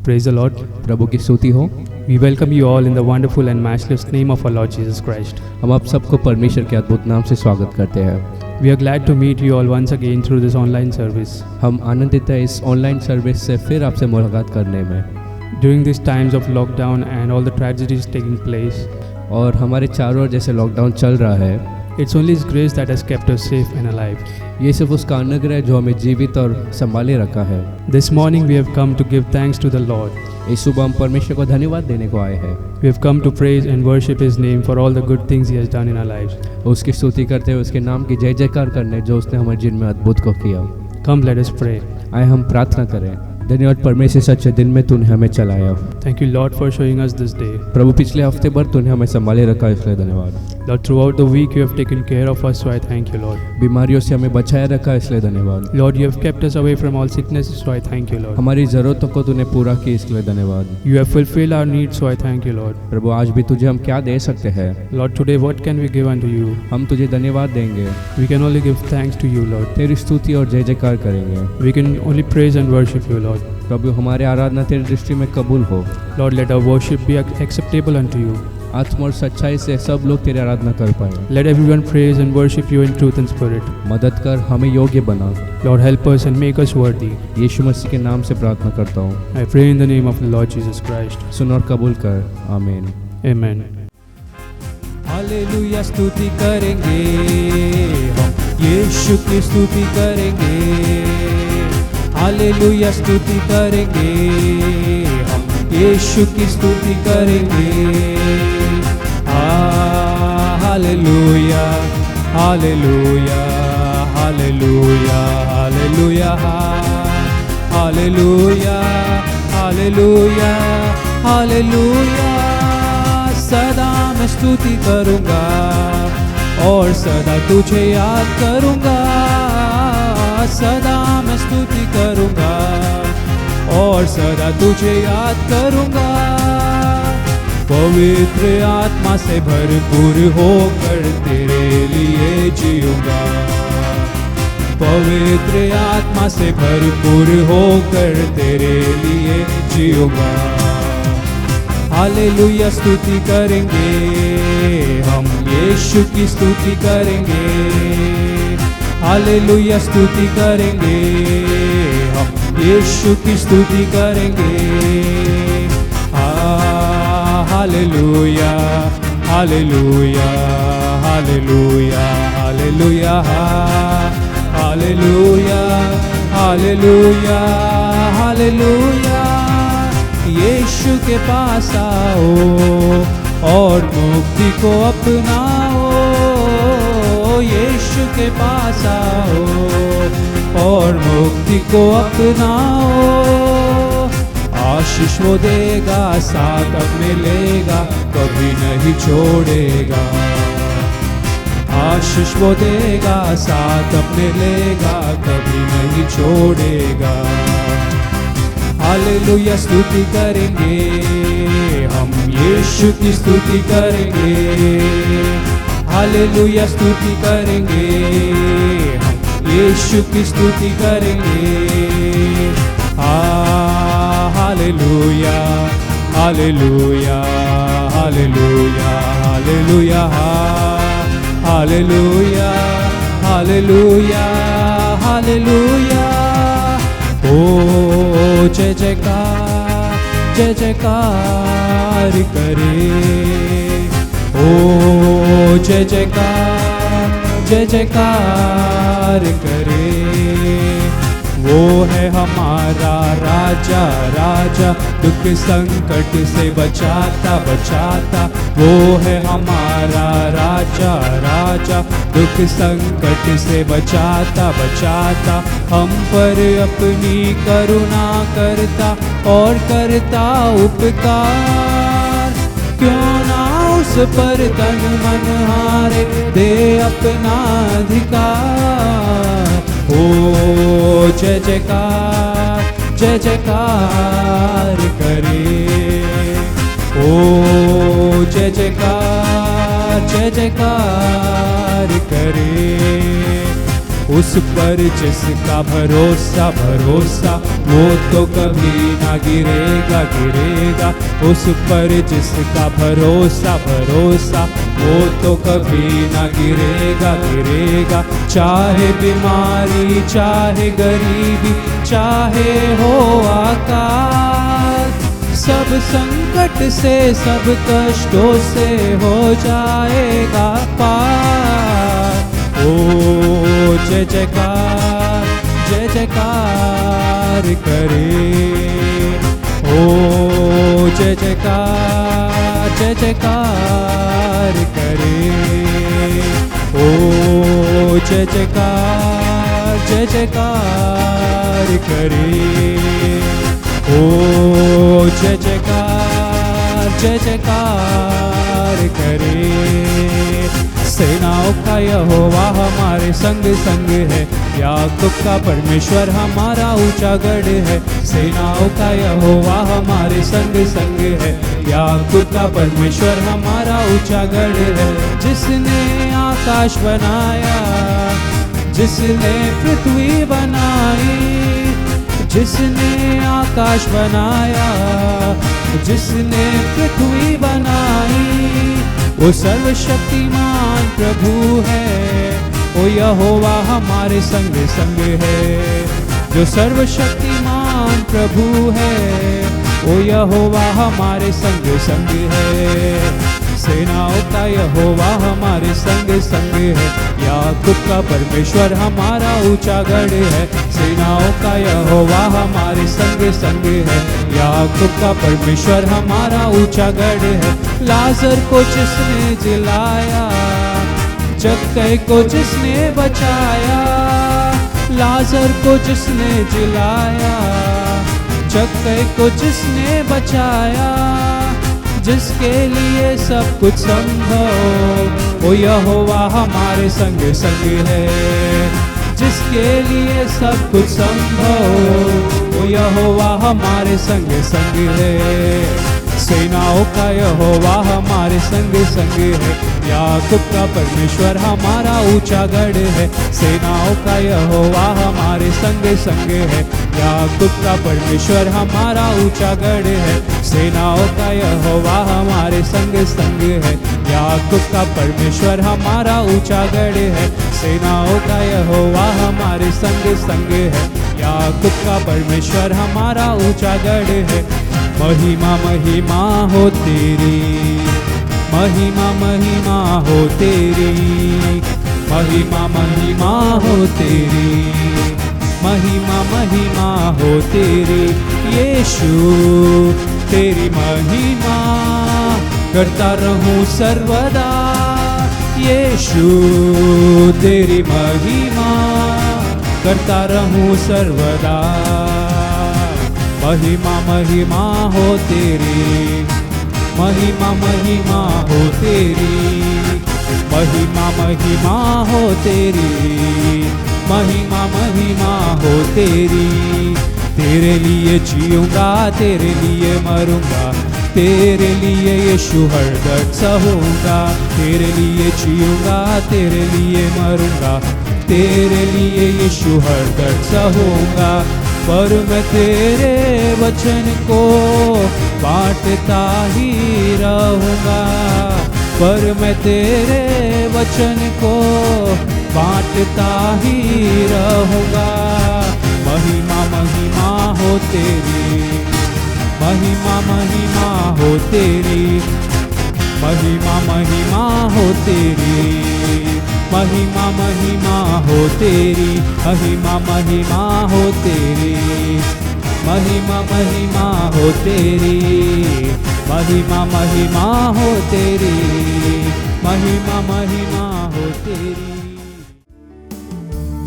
Praise the Lord. प्रभु की स्तुति हो। We welcome you all in the wonderful and matchless name of our Lord Jesus Christ. हम आप सबको परमेश्वर के अद्भुत नाम से स्वागत करते हैं। We are glad to meet you all once again through this online service. हम आनंदित हैं इस ऑनलाइन सर्विस से फिर आपसे मुलाकात करने में। During these times of lockdown and all the tragedies taking place, और हमारे चारों ओर जैसे लॉकडाउन चल रहा है, it's only His grace that has kept us safe and alive. ये सिर्फ उसका अनुग्रह है जो हमें जीवित और संभाले रखा है। This morning we have come to give thanks to the Lord. इस सुबह हम परमेश्वर को धन्यवाद देने को आए हैं। We have come to praise and worship His name for all the good things He has done in our lives. उसकी स्तुति करते हुए उसके नाम की जय जयकार करने जो उसने हमारे जीवन में अद्भुत को किया। Come, let us pray. आए हम प्रार्थना करें। धन्यवाद परमेश्वर सच्चे दिन में तूने हमें चलाया। Thank you, Lord, for showing us this day. प्रभु पिछले हफ्ते भर तूने हमें संभाले रखा, इसलिए धन्यवाद। Lord, throughout the week you have taken care of us, so I thank you, Lord. बीमारियों से हमें बचाया रखा, इसलिए धन्यवाद। Lord, you have kept us away from all sicknesses, so I thank you, Lord. हमारी ज़रूरतों को तूने पूरा किया, इसलिए धन्यवाद। You have fulfilled our needs, so I thank you, Lord. प्रभु आज भी तुझे हम क्या दे सकते हैं? Lord, today what can we give unto you? हम तुझे धन्यवाद देंगे, We can only give thanks to you, Lord. तेरी स्तुति और जय जयकार करेंगे। We can only praise and worship you, Lord. प्रभु हमारे आराधना तेरी दृष्टि में कबूल हो। Lord, let our worship be acceptable unto you. आत्मा और सच्चाई से सब लोग तेरी आराधना कर पाए। Let everyone praise and worship you in truth and spirit. मदद कर, हमें योग्य बना। Lord, help us and make us worthy. यीशु मसीह के नाम से प्रार्थना करता हूँ। I pray in the name of the Lord Jesus Christ. सुन और कबूल कर, आमीन। Amen. हालेलुया, स्तुति करेंगे हम, यीशु की स्तुति करेंगे। हालेलुया, स्तुति करेंगे हम, यीशु की स्तुति करेंगे। हालेलुया, हालेलुया, हालेलुया, हालेलुया, हालेलुया, हालेलुया, हालेलुया। सदा मैं स्तुति करूँगा और सदा तुझे याद करूँगा। सदा मैं स्तुति करूँगा और सदा तुझे याद करूँगा। पवित्र आत्मा से भरपूर होकर तेरे लिए जीऊँगा। पवित्र आत्मा से भरपूर होकर तेरे लिए जीऊँगा। हालेलुया, स्तुति करेंगे हम, यीशु की स्तुति करेंगे। हालेलुया, स्तुति करेंगे हम, यीशु की स्तुति करेंगे। हालेलुया, हालेलुया, हालेलुया, हालेलुया, हालेलुया, हालेलुया, हालेलुया। यीशु के पास आओ और मुक्ति को अपनाओ। यीशु के पास आओ और मुक्ति को अपनाओ। आशीष वो देगा, साथ अब मिलेगा, कभी नहीं छोड़ेगा। आशीष वो देगा, साथ अब मिलेगा, कभी नहीं छोड़ेगा। हालेलुया, स्तुति करेंगे हम, यीशु की स्तुति करेंगे। हालेलुया, स्तुति करेंगे हम, यीशु की स्तुति करेंगे। हालेलुया, हालेलुया, हालेलुया, हालेलुया, हालेलुया, हालेलुया, हालेलुया। ओ जय जयकार, जय जयकार करे। ओ जय जयकार, जय जयकार करे। वो है हमारा राजा, राजा दुख संकट से बचाता, बचाता। वो है हमारा राजा, राजा दुख संकट से बचाता, बचाता। हम पर अपनी करुणा करता और करता उपकार। क्यों ना उस पर तन मन हारे, दे अपना अधिकार। ओ जय जयकार, जय जयकार करे। ओ जय जयकार, जय जयकार करे। उस पर जिसका भरोसा, भरोसा वो तो कभी ना गिरेगा गिरेगा, उस पर जिसका भरोसा भरोसा, वो तो कभी ना गिरेगा गिरेगा। चाहे बीमारी चाहे गरीबी चाहे हो आकाश, सब संकट से सब कष्टों से हो जाएगा पार। ओ जय जयकार जय जयकार करे, ओ जय जयकार जय जयकार करे, ओ जय जयकार जय जयकार करे, ओ जय जयकार जय जयकार करे। सेनाओं का यहोवा हमारे संग संग है, याकूब का परमेश्वर हमारा ऊंचा गढ़ है। सेनाओं का यहोवा हमारे संग संग है, याकूब का परमेश्वर हमारा ऊंचा गढ़ है। जिसने आकाश बनाया, जिसने पृथ्वी बनाई, जिसने आकाश बनाया, जिसने पृथ्वी बनाई, वो सर्वशक्तिमान प्रभु है। ओ यहोवा हमारे संग संग है, जो सर्वशक्तिमान प्रभु है। ओ यहोवा हमारे संग संग है, सेनाओं का यहोवा हमारे संग संग है। याकूब का परमेश्वर हमारा ऊंचा गढ़ है, सेनाओं का यहोवा हमारे संग संग है। याकूब का परमेश्वर हमारा ऊंचा गढ़ है। लाजर को जिसने जिलाया, जक्कई को जिसने बचाया, लाजर को जिसने जिलाया, जक्कई को जिसने बचाया, जिसके लिए सब कुछ संभव, ओ यहोवा हमारे संग संग है। जिसके लिए सब कुछ संभव, ओ यहोवा हमारे संग संग है। सेनाओं का यहोवा हमारे संग संग है, याकूब का परमेश्वर हमारा ऊंचा गढ़ है। सेनाओं का यहोवा हमारे संग संग है, याकूब का परमेश्वर हमारा ऊंचा गढ़ है। सेनाओं का यहोवा हमारे संग संग है, याकूब का परमेश्वर हमारा ऊंचा गढ़ है। सेनाओं का यहोवा हमारे संग संग है, याकूब का परमेश्वर हमारा ऊंचा गढ़ है। महिमा महिमा हो तेरी, महिमा महिमा हो तेरी, महिमा महिमा हो तेरी, महिमा महिमा हो तेरी। यीशु तेरी महिमा करता रहूं सर्वदा, यीशु तेरी महिमा करता रहूं सर्वदा। महिमा महिमा हो तेरी, महिमा महिमा हो तेरी, महिमा महिमा हो तेरी, महिमा महिमा हो तेरी। तेरे लिए जीऊंगा तेरे लिए मरूंगा, तेरे लिए यीशु हर दर्द सहूंगा। तेरे लिए जीऊंगा तेरे लिए मरूंगा, तेरे लिए यीशु हर दर्द सहूंगा। पर मैं तेरे वचन को बांटता ही रहूंगा, पर मैं तेरे वचन को बांटता ही रहूंगा। महिमा महिमा हो तेरी, महिमा महिमा हो तेरी, महिमा महिमा हो तेरी, महिमा महिमा हो तेरी, महिमा महिमा हो तेरी, महिमा महिमा हो तेरी, महिमा महिमा हो तेरी, महिमा महिमा हो तेरी।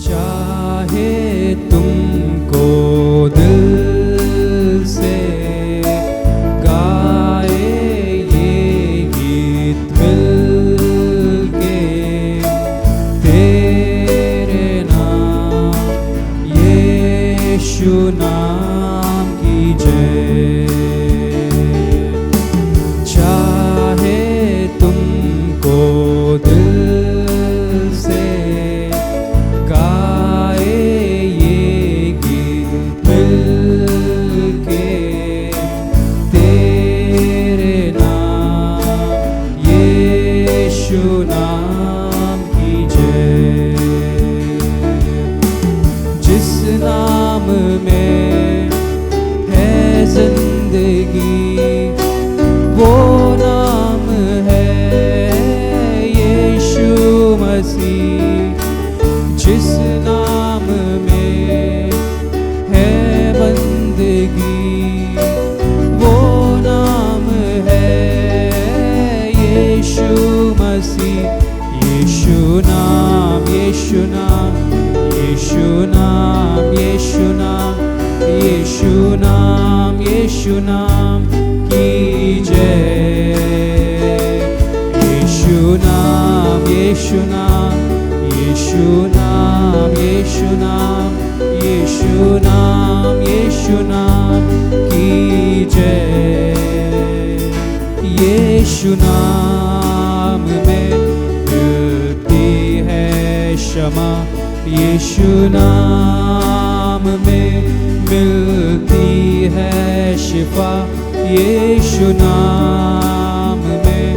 चाहे तुमको दिल से गाए ये गीत मिल के, तेरे नाम यीशु नाम की जय। चाहे तुमको दिल से गाए ये गीत मिल यीशु मसीह, यीशु नाम, यीशु नाम, यीशु नाम, यीशु नाम, यीशु नाम, यीशु नाम की जय। यीशु नाम, यीशु नाम, यीशु नाम, यीशु नाम, यीशु नाम, यीशु नाम की जय। यीशु नाम में मिलती है क्षमा, यीशु नाम में मिलती है शिफा, यीशु नाम में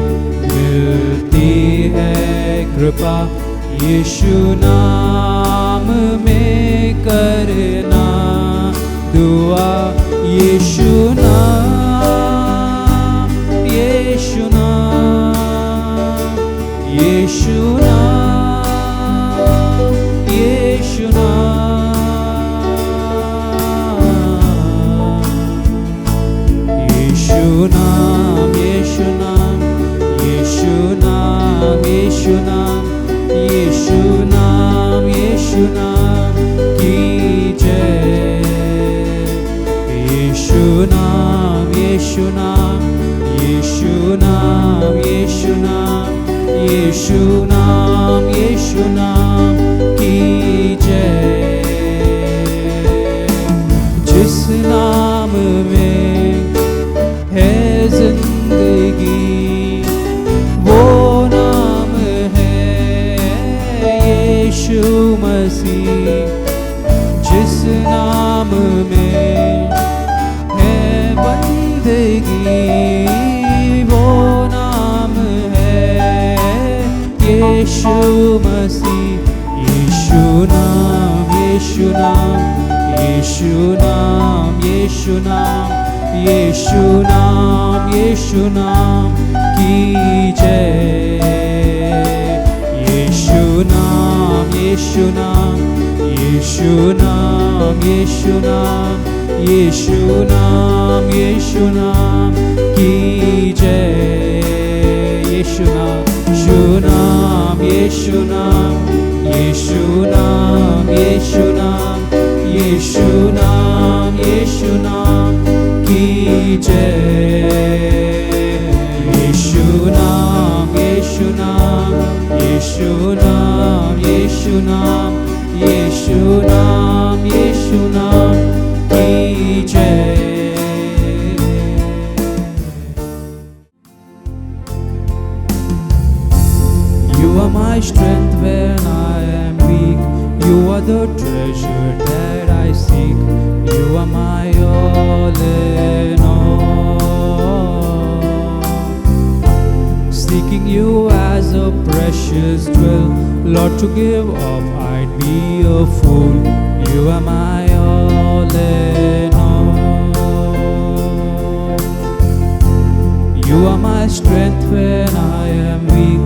मिलती है कृपा, यीशु नाम में करना दुआ। यीशु नाम, यीशु नाम, यीशु नाम, यीशु नाम, यीशु नाम, यीशु नाम, यीशु नाम, यीशु नाम, यीशु नाम, यीशु नाम की जय। यीशु नाम, यीशु नाम, यीशु नाम, यीशु नाम, यीशु नाम, यीशु नाम की जय। जिस नाम में है जिंदगी, वो नाम है यीशु मसीह। जिस नाम में है बंदगी, वो नाम है यीशु मसीह। यीशु नाम, यीशु नाम, यीशु नाम, यीशु नाम, यीशु नाम, यीशु नाम की जय। यीशु नाम, यीशु नाम, यीशु नाम, यीशु नाम, यीशु नाम, यीशु नाम की जय। यीशु नाम, यीशु नाम, यीशु नाम, यीशु नाम, यीशु नाम, यीशु नाम, यीशु नाम की जय। यीशु नाम, यीशु नाम, यीशु नाम, यीशु नाम, यीशु नाम, यीशु नाम की जय। You are my strength when I am weak. You are the treasure that I seek. You are my all in all. Seeking you as a precious jewel, Lord, to give up I'd be a fool. You are my all in all. You are my strength when I am weak.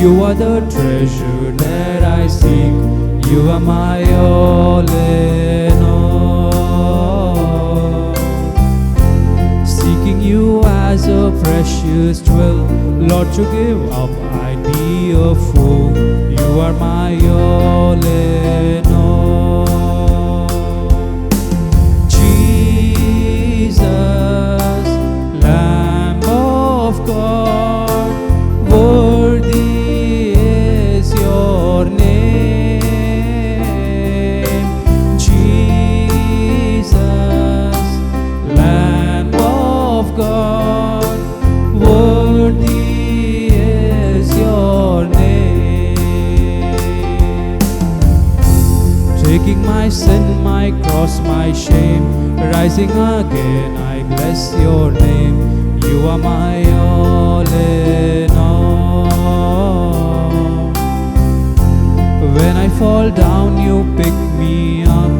You are the treasure that I seek. You are my all in all. Seeking you as a precious jewel, Lord, to give up I'd be a fool. You are my all in all. Jesus, Lamb of God, worthy is your name. Jesus, Lamb of God, worthy is your name. Taking my sin, my cross, my shame, rising again, I bless your name. You are my all in all. When I fall down, you pick me up.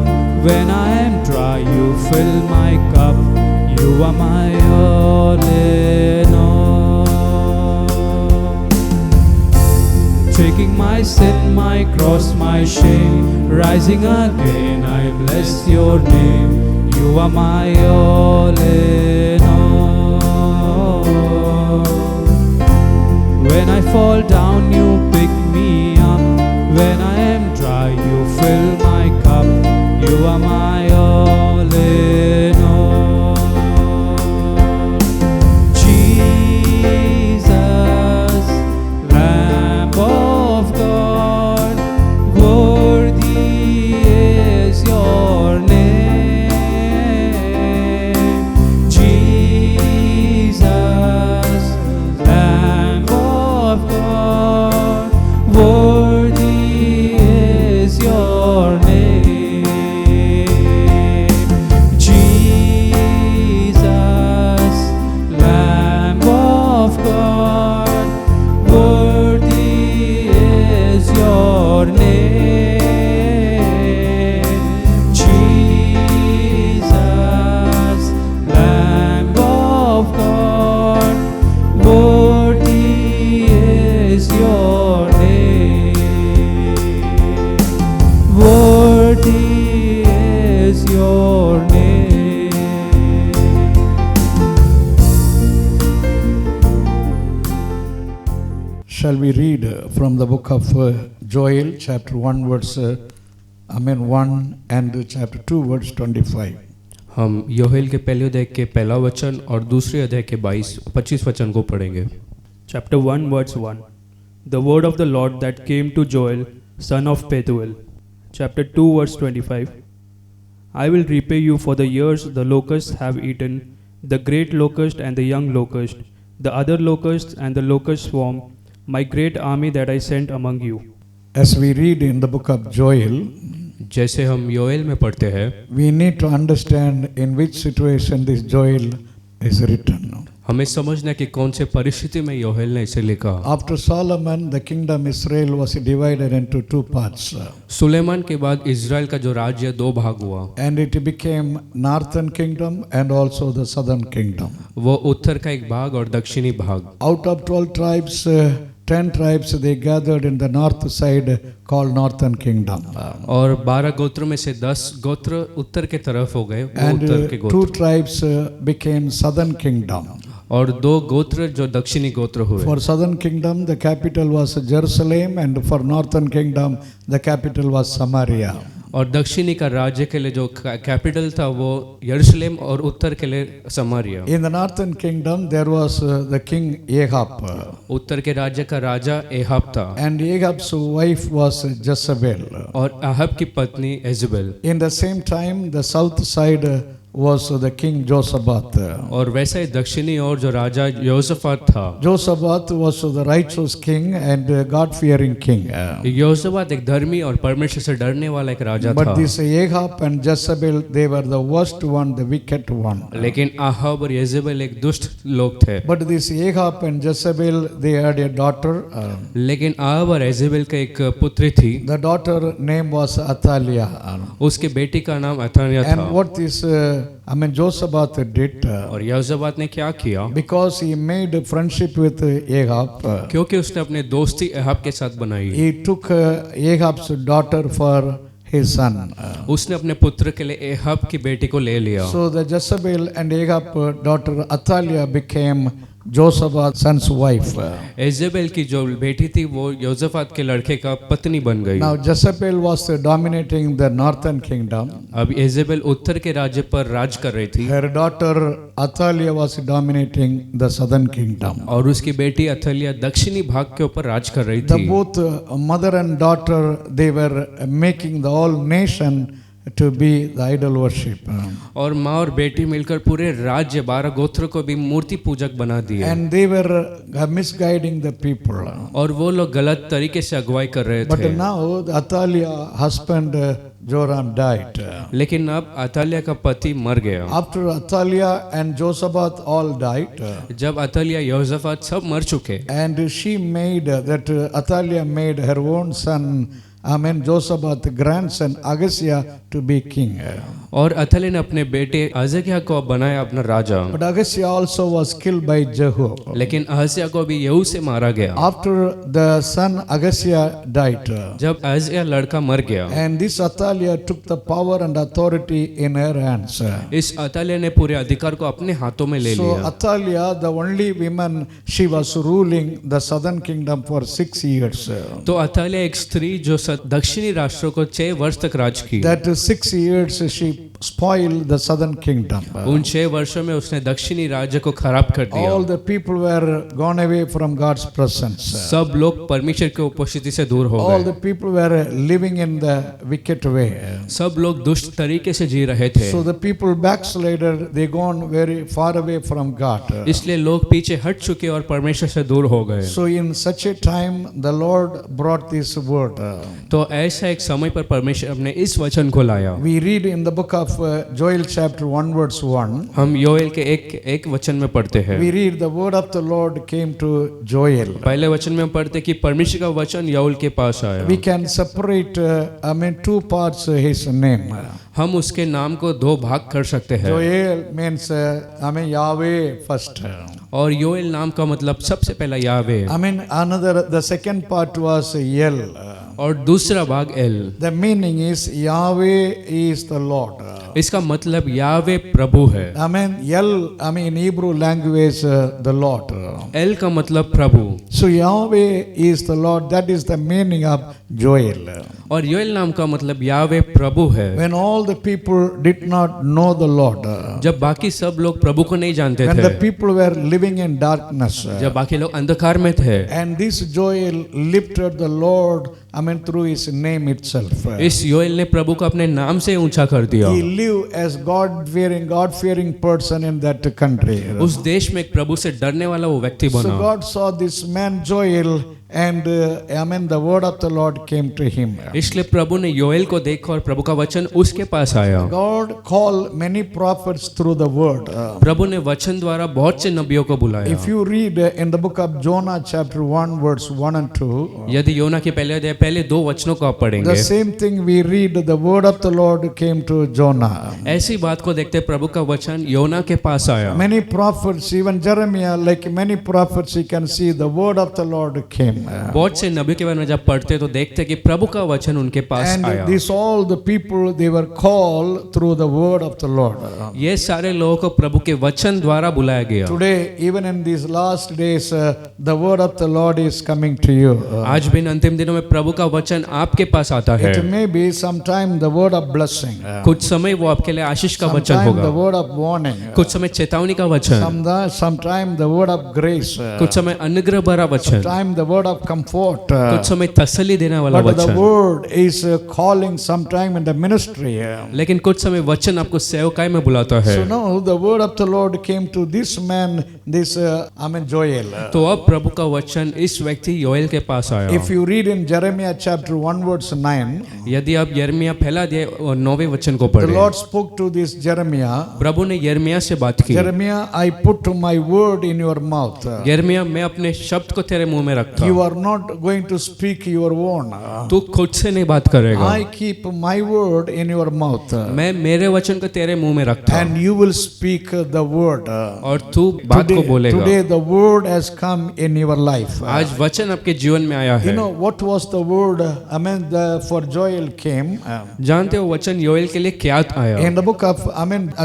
When I am dry, you fill my cup. You are my all in all. Taking my sin, my cross, my shame, rising again, I bless your name. You are my all in all. fall down, you pick me up. When I am dry, you fill my cup. You are my all in all. Jesus, Lamb of God, worthy is your name. Jesus, Lamb of God, worthy is your name. Jesus, Lamb of God, worthy is your name. Jesus, Lamb of God, worthy is your name. Worthy is your name. Shall we read from the book of Joel, chapter 1, verse 1 and chapter 2, verse 25. हम योहेल के पहले अध्याय के पहला वचन और दूसरे अध्याय के 25 वचन को पढ़ेंगे। Chapter 1, verse 1. The word of the Lord that came to Joel, son of Pethuel. Chapter 2, verse 25. I will repay you for the years the locusts have eaten, the great locust and the young locust, the other locusts and the locust swarm, my great army that I sent among you. As we read in the book of Joel, जैसे हम योएल में पढ़ते हैं, we need to understand in which situation this Joel is written. हमें समझना है कि कौन से परिस्थिति में योहेल ने इसे लिखा। After Solomon, the kingdom Israel was divided into two parts. Suleman के बाद इज़राइल का जो राज्य दो भाग हुआ, And it became northern kingdom and also the southern kingdom. वो उत्तर का एक भाग और दक्षिणी भाग। Out of 12 tribes, 10 tribes they gathered in the north side called northern kingdom. और 12 गोत्रों में से 10 गोत्र उत्तर के तरफ हो गए, वो And उत्तर के 2 गोत्र, tribes became southern kingdom. और 2 गोत्र जो दक्षिणी गोत्र हुए। For southern kingdom the capital was Jerusalem, and for northern kingdom the capital was Samaria. और दक्षिणी का राज्य के लिए जो कैपिटल था वो यरूशलेम और उत्तर के लिए Samaria. In the northern kingdom there was the king Ahab, उत्तर के राज्य का राजा एहाब था and Ahab's wife was Jezebel. और अहब की पत्नी एजेबेल। In the same time the south side was the king Josaphat. और वैसे ही दक्षिणी और जो राजा योसफात था, Josaphat was the righteous king and God-fearing king. योसफात एक धर्मी और परमेश्वर से डरने वाला एक राजा But था। this Ahab and Jezebel, they were the worst one, the wicked one. लेकिन अहब और येजेबेल एक दुष्ट लोग थे। But this Ahab and Jezebel, they had a daughter. लेकिन अहब और येजेबेल का एक पुत्री थी, The daughter name was Athaliah. उसके बेटी का नाम अथानिया था। And what this Josaphat did, और योसफात ने क्या किया? because he made friendship with Ahab, क्योंकि उसने अपने दोस्ती अहब के साथ बनाई, he took Ahab's daughter for his son. उसने अपने पुत्र के लिए एहब की बेटी को ले लिया। So the Jezebel and Ahab daughter Athaliah became Josaphat's son's wife. एजेबेल की जो बेटी थी वो योसफात के लड़के का पत्नी बन गई। Now Jezebel was dominating the northern kingdom. अब एजेबेल उत्तर के राज्य पर राज कर रही थी Her daughter Athaliah was dominating the southern kingdom. और उसकी बेटी अथलिया दक्षिणी भाग के ऊपर राज कर रही The थी। both mother and daughter, they were making the whole nation to be the idol worship. और माँ और बेटी मिलकर पूरे राज्य 12 गोत्र को भी मूर्ति पूजक बना दिए। And they were misguiding the people. और वो लोग गलत तरीके से अगुवाई कर रहे But थे। now the Athaliah husband Joram died. लेकिन अब अथलिया का पति मर गया। After Athaliah and Josaphat all died, जब अथलिया योसफात सब मर चुके, and she made that Athaliah made her own son Josaphat grandson Agasiah to be king. और अथल्य ने अपने बेटे अहज्याह को बनाया अपना राजा, But Agasiah also was killed by Jehu. लेकिन अहज्याह को भी यहू से मारा गया। After the son Agasiah died, जब अहज्याह लड़का मर गया, and this Athaliah took the power and authority in her hands. इस अथल्य ने पूरे अधिकार को अपने हाथों में ले So लिया। Athaliah, the only woman, she was ruling the southern kingdom for 6 years. तो अथल्य एक स्त्री जो दक्षिणी राष्ट्रों को 6 वर्ष तक राज की। That 6 years she spoiled the southern kingdom. उन 6 वर्षों में उसने दक्षिणी राज्य को खराब कर दिया। All the people were gone away from God's presence. सब लोग परमेश्वर की उपस्थिति से दूर हो All गए। the people were living in the wicked way. सब लोग दुष्ट तरीके से जी रहे थे, So the people backslided, they gone very far away from God. इसलिए लोग पीछे हट चुके और परमेश्वर से दूर हो गए। So in such a time the Lord brought this word. तो ऐसा एक समय पर परमेश्वर अपने इस वचन को लाया। We read in the book of Joel chapter 1 verse 1. हम योएल के एक वचन में पढ़ते हैं। We read the word of the Lord came to Joel. पहले वचन में हम पढ़ते कि परमेश्वर का वचन योएल के पास आया। We can separate 2 parts his name. हम उसके नाम को 2 भाग कर सकते हैं। Joel means Yahweh first. और योएल नाम का मतलब सबसे पहला यावे, The second part was El. और दूसरा भाग L. The meaning is Yahweh is the Lord. इसका मतलब यावे प्रभु है। El, in Hebrew language, the Lord. L का मतलब प्रभु। So Yahweh is the Lord. That is the meaning of Joel. और योएल नाम का मतलब यावे प्रभु है। When all the people did not know the Lord, जब बाकी सब लोग प्रभु को नहीं जानते when थे, the people were living in darkness, जब बाकी लोग अंधकार में थे, and this Joel lifted the Lord, through his name itself. इस योएल ने प्रभु को अपने नाम से ऊंचा कर दिया। He lived as God-fearing person in that country. उस देश में एक प्रभु से डरने वाला वो व्यक्ति So बना। God saw this man Joel, and the word of the Lord came to him. इसलिए प्रभु ने योएल को देखा और प्रभु का वचन उसके पास आया। God called many prophets through the word. प्रभु ने वचन द्वारा बहुत से नबियों को बुलाया। If you read in the book of Jonah chapter 1 verse 1 and 2, यदि योना के पहले 2 वचनों को आप the पढ़ेंगे, same thing we read, the word of the Lord came to Jonah. ऐसी बात को देखते प्रभु का वचन योना के पास आया। Many prophets, even Jeremiah, like many prophets, you can see the word of the Lord came. बहुत से नबी के बारे में जब पढ़ते तो देखते कि प्रभु का वचन उनके पास And आया। these all the people, they were called through the word of the Lord. ये सारे लोगों को प्रभु के वचन द्वारा बुलाया गया। Today, even in these last days, the word of the Lord is coming to you. आज भी इन अंतिम दिनों में प्रभु का वचन आपके पास आता है। It may be sometime the word of blessing, कुछ समय वो आपके लिए आशीष का वचन sometime the होगा, word of warning, कुछ समय चेतावनी का वचन, sometime the word of grace, कुछ समय अनुग्रह भरा वचन, sometime the word of comfort. कुछ समय तसल्ली देने वाला But the वचन। word is calling sometime in the ministry. लेकिन कुछ समय वचन आपको सेवकाई में बुलाता है। So now the word of the Lord came to this man, this Joel. तो अब प्रभु का वचन इस व्यक्ति योएल के पास आया। If you read in Jeremiah chapter 1 verse 9, यदि आप यिर्मयाह पहला अध्याय 9वें वचन को the पढ़ें, Lord spoke to this Jeremiah. प्रभु ने यिर्मयाह से बात की। Jeremiah, I put my word in your mouth. यिर्मयाह, मैं अपने शब्द को तेरे मुंह में रखता You हूं, are not going to speak your own. तू खुद से नहीं बात करेगा, I keep my word in your mouth. मैं मेरे वचन को तेरे मुंह में रखता हूं And you will speak the word. और तू बात को बोलेगा। Today the word has come in your life. आज वचन आपके जीवन में आया You है। know what was the word? For Joel came. जानते हो वचन योएल के लिए क्या आया? In the book of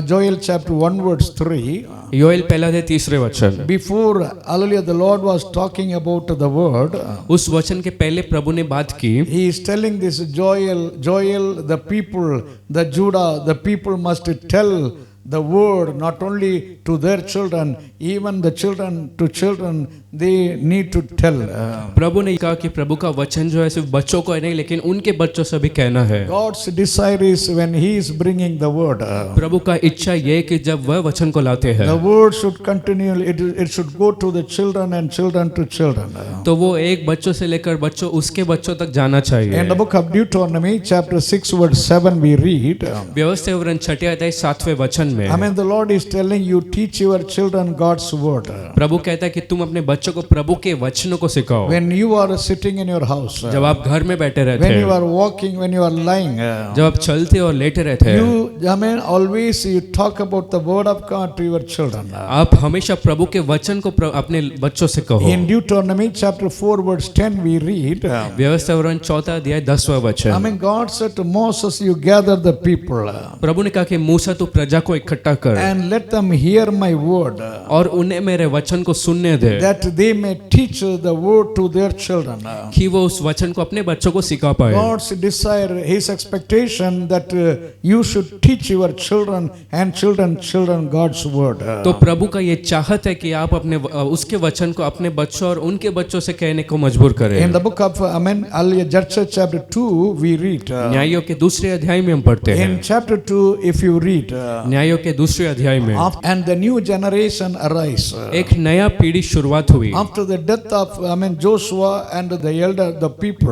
Joel chapter 1 verse 3. Joel पहला अध्याय 3रे वचन। Before, hallelujah, the Lord was talking about the word. उस वचन के पहले प्रभु ने बात की। He is telling this Joel, the people, the Judah, the people must tell the word not only to their children, even the children to children, they need to tell. प्रभु ने कहा कि प्रभु का वचन जो है सिर्फ बच्चों को नहीं लेकिन उनके बच्चों से भी कहना है। God's desire is when He is bringing the word. प्रभु का इच्छा ये है कि जब वह वचन को लाते हैं The word should continue. It should go to the children and children to children. तो वो एक बच्चों से लेकर बच्चों उसके बच्चों तक जाना चाहिए। In the book of Deuteronomy chapter 6 verse 7 we read. व्यवस्था विवरण 6 अध्याय 7वें वचन में The Lord is telling you, teach your children God's word. प्रभु कहता है कि तुम अपने बच्चों को प्रभु के वचनों को सिखाओ। When you are sitting in your house, जब आप घर में बैठे रहते when you हैं, are walking, when you are lying, जब आप चलते और लेटे रहते हैं, you, I mean, always you talk about the word of God to your children. आप हमेशा प्रभु के वचन को अपने बच्चों से कहो। In Deuteronomy chapter 4 verse 10 we read, व्यवस्था वरन 4 अध्याय 10वां I वचन, mean, God said to Moses, you gather the people प्रभु ने कहा कि मूसा तू प्रजा को इकट्ठा कर and let them hear my word, और उन्हें मेरे वचन को सुनने दे, that they may teach the word to their children. कि वो उस वचन को अपने बच्चों को सिखा पाए। God's desire, His expectation that you should teach your children and children God's word. तो प्रभु का ये चाहत है कि आप अपने उसके वचन को अपने बच्चों और उनके बच्चों से कहने को मजबूर करें। In the book of Judges chapter 2 we read, न्यायों के दूसरे अध्याय में हम पढ़ते हैं, in chapter 2 if you read, न्यायों के दूसरे अध्याय में and the new generation arise. एक नया पीढ़ी शुरुआत हुई After the death of Joshua and the elder, the people,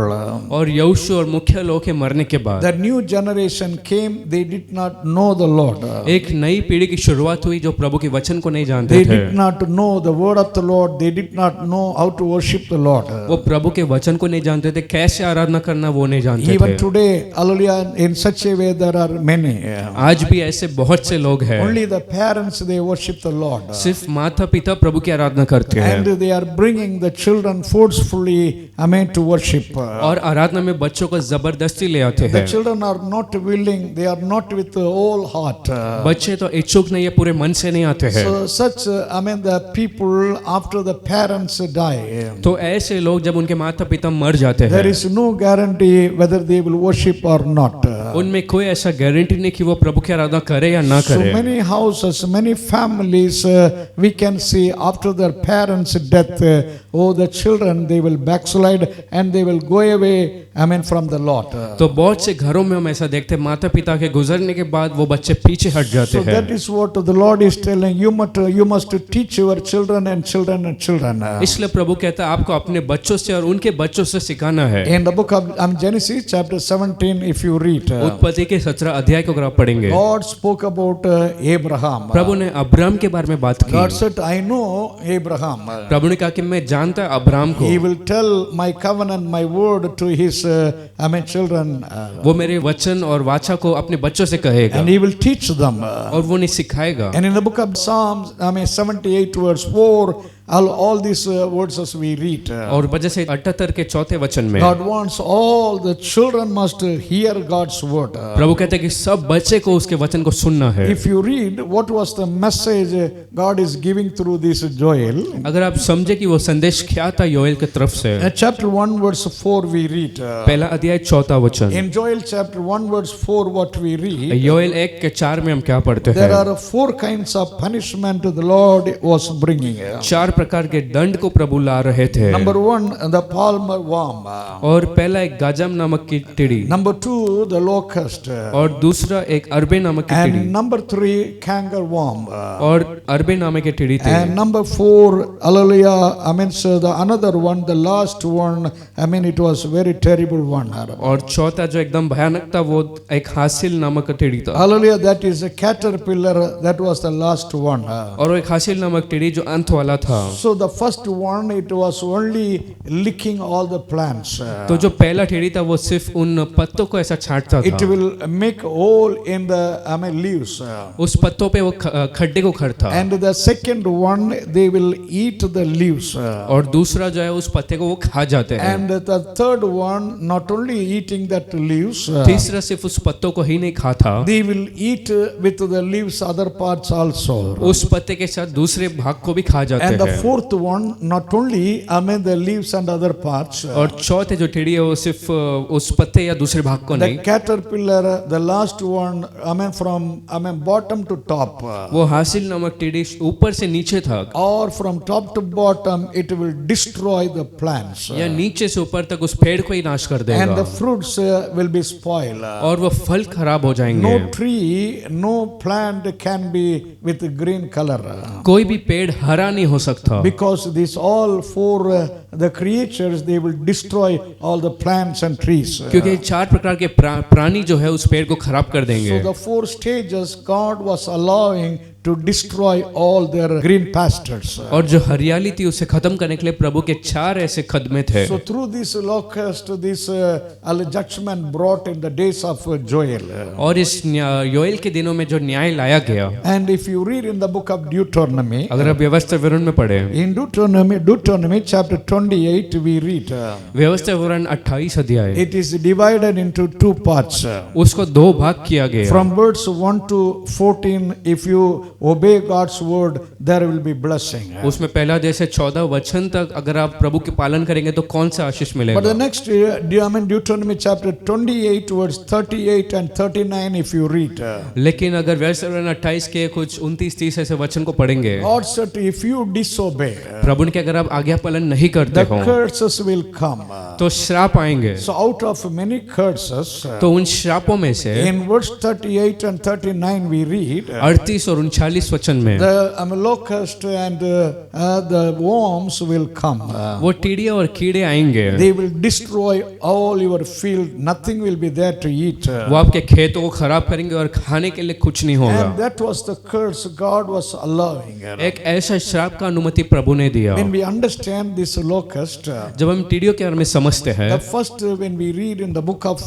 और यहोशू और मुख्य लोग के मरने के बाद the new generation came, they did not know the Lord. एक नई पीढ़ी की शुरुआत हुई जो प्रभु के वचन को नहीं जानते They थे। did not know the word of the Lord. They did not know how to worship the Lord. वो प्रभु के वचन को नहीं जानते थे, कैसे आराधना करना वो नहीं जानते Even थे। today, hallelujah, in such a way there are many. आज भी ऐसे बहुत से लोग हैं, Only the parents, they worship the Lord. सिर्फ माता पिता प्रभु की आराधना करते हैं And they are bringing the children forcefully, to worship. और आराधना में बच्चों को जबरदस्ती ले आते The हैं। children are not willing, they are not with the whole heart. बच्चे तो इच्छुक नहीं है, पूरे मन से नहीं आते हैं। So such, the people after the parents die, तो ऐसे लोग जब उनके माता पिता मर जाते there हैं, is no guarantee whether they will worship or not. उनमें कोई ऐसा गारंटी नहीं कि वो प्रभु की आराधना करे या ना So करे। many houses, many families, we can see after their parents' death, the children, they will backslide and they will go away, from the Lord. तो बहुत से घरों में हम ऐसा देखते हैं, माता पिता के गुजरने के बाद वो बच्चे पीछे हट जाते So हैं। that is what the Lord is telling you. Must teach your children and children. इसलिए प्रभु कहता है आपको अपने बच्चों से और उनके बच्चों से सिखाना है। In the book of Genesis chapter 17, if you read, उत्पत्ति के 17 अध्याय को अगर आप पढ़ेंगे, God spoke about Abraham. प्रभु ने अब्राम के बारे में बात God की। said, I know Abraham. प्रभु ने कहा कि मैं जानता हूं अब्राम को, He will tell my covenant, my word to his children. वो मेरे वचन और वाचा को अपने बच्चों से कहेगा And he will teach them. और वो उन्हें सिखाएगा। And in the book of Psalms, 78 verse 4, all these verses we read. और वजह से 78 के 4 वचन में God wants all the children must hear God's word. प्रभु कहते हैं कि सब बच्चे को उसके वचन को सुनना है। If you read what was the message God is giving through this Joel, अगर आप समझे कि वो संदेश क्या था योएल की तरफ से, chapter 1 verse 4 we read. पहला अध्याय 4 वचन, In Joel chapter 1 verse 4 what we read, Joel 1 के 4 में हम क्या पढ़ते there हैं? are 4 kinds of punishment the Lord was bringing. 4 प्रकार के दंड को प्रभु ला रहे थे। Number 1, the palmer worm. और पहला एक गाजम नामक की टिड्डी, Number 2, the locust. और दूसरा एक अरबे नामक की टिड्डी, And number 3, canker worm. और अरबे नामक की टिड्डी थी। And number 4, hallelujah, so the another one, the last one, it was very terrible one. और चौथा जो एकदम भयानक था वो एक हासिल नामक टिड्डी था। Hallelujah, that is a caterpillar, that was the last one. और वो एक हासिल नामक टिड्डी जो अंत वाला था। So the first one, it was only licking all the plants. तो जो पहला टिड्डी था वो सिर्फ उन पत्तों को ऐसा छांटता It था, will make hole in the leaves. उस पत्तों पे वो खड्डे को खड़ता। And the second one, they will eat the leaves. और दूसरा जो है उस पत्ते को वो खा जाते हैं। And the third one, not only eating that leaves, तीसरा सिर्फ उस पत्तों को ही नहीं खाता, they will eat with the leaves other parts also. उस पत्ते के साथ दूसरे भाग को भी खा जाते And the हैं। fourth one, not only the leaves and other parts, और चौथे जो टिड्डी है वो सिर्फ उस पत्ते या दूसरे भाग को the नहीं, caterpillar, the last one, from bottom to top, वो हासिल नामक टिड्डी ऊपर से नीचे तक or from top to bottom, it will destroy the plants. या नीचे से ऊपर तक उस पेड़ को ही नाश कर And देगा the fruits will be spoiled. और वो फल खराब हो जाएंगे। No tree, no plant can be with green color. कोई भी पेड़ हरा नहीं हो सकता, Because these all 4 the creatures, they will destroy all the plants and trees. क्योंकि 4 प्रकार के प्राणी जो है उस पेड़ को खराब कर So देंगे। the 4 stages God was allowing to destroy all their green pastures. और जो हरियाली थी उसे खत्म करने के लिए प्रभु के 4 ऐसे खदमे थे। So through this locust, this judgment brought in the days of Joel. और इस योएल के दिनों में जो न्याय लाया गया, And if you read in the book of Deuteronomy, अगर आप व्यवस्था विवरण में पढ़े, in Deuteronomy chapter 28, we read, व्यवस्था विवरण 28 अध्याय, it is divided into 2 parts. उसको 2 भाग किया गया। From verse 1 to 14, if you obey God's word, there will be blessing. उसमें पहला जैसे 14 वचन तक अगर आप प्रभु के पालन करेंगे तो कौन सा आशीष But the मिलेगा। next, Deuteronomy chapter 28, verse 38 and 39, if you read, लेकिन अगर व्यवस्था विवरण 28 के कुछ 29-30 ऐसे वचन को पढ़ेंगे, God said, if you disobey, प्रभु ने कि अगर आप आज्ञा पालन नहीं करते the हो curses will come. तो श्राप आएंगे। So out of many curses, तो उन श्रापों में से in verse 38 and 39, we read, 38 और 39 वचन में the locust and the worms will come. वो टीड़े और कीड़े आएंगे, They will destroy all your field. Nothing will be there to eat. वो आपके खेतों को खराब करेंगे और खाने के लिए कुछ नहीं होगा। And that was the curse God was allowing. एक ऐसा श्राप का अनुमति प्रभु ने दिया। When we understand this locust, जब हम टीड़ियों के बारे में समझते हैं, the first when we read in the book of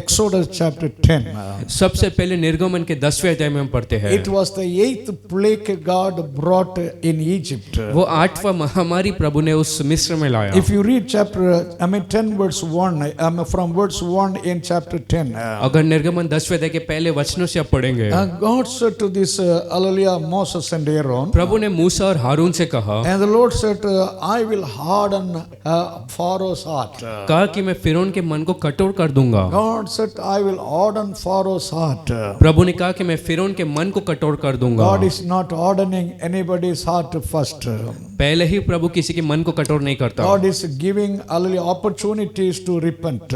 Exodus chapter 10, सबसे पहले निर्गमन के 10वें अध्याय में हम पढ़ते हैं, it was the 8th plague God brought in Egypt. वो 8वां महामारी प्रभु ने उस मिस्र में लाया। If you read chapter 10 verse 1, from verse 1 in chapter 10, अगर निर्गमन 10वें अध्याय के पहले वचनों से आप पढ़ेंगे, God said to this hallelujah, Moses and Aaron, प्रभु ने मूसा और हारून से कहा, and the Lord said, I will harden Pharaoh's heart. कहा कि मैं फिरौन के मन को कठोर कर दूंगा। God said, I will harden Pharaoh's heart. प्रभु ने कहा कि मैं फिरौन के मन को कठोर कर दूंगा। God is not hardening anybody's heart first. पहले ही प्रभु किसी के मन को कठोर नहीं करता। God is giving hallelujah opportunities to repent.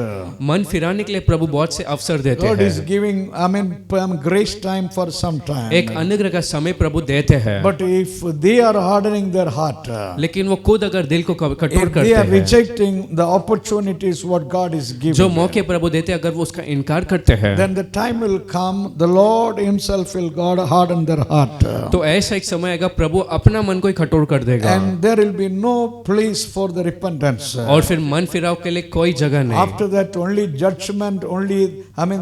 मन फिराने के लिए प्रभु बहुत से अवसर देते God is हैं। giving, grace time for some time. एक अनुग्रह का समय प्रभु देते हैं, But if they are hardening their heart, लेकिन वो खुद अगर दिल को कठोर if करते they are हैं, rejecting the opportunities what God is जो giving, मौके प्रभु देते हैं, अगर वो उसका इनकार करते हैं, then the time will come, the Lord himself will God harden their heart. तो ऐसा एक समय आएगा प्रभु अपना मन को ही कठोर कर देगा And there will be no place for the repentance. और फिर मन फिराव के लिए कोई जगह नहीं। After that only judgment,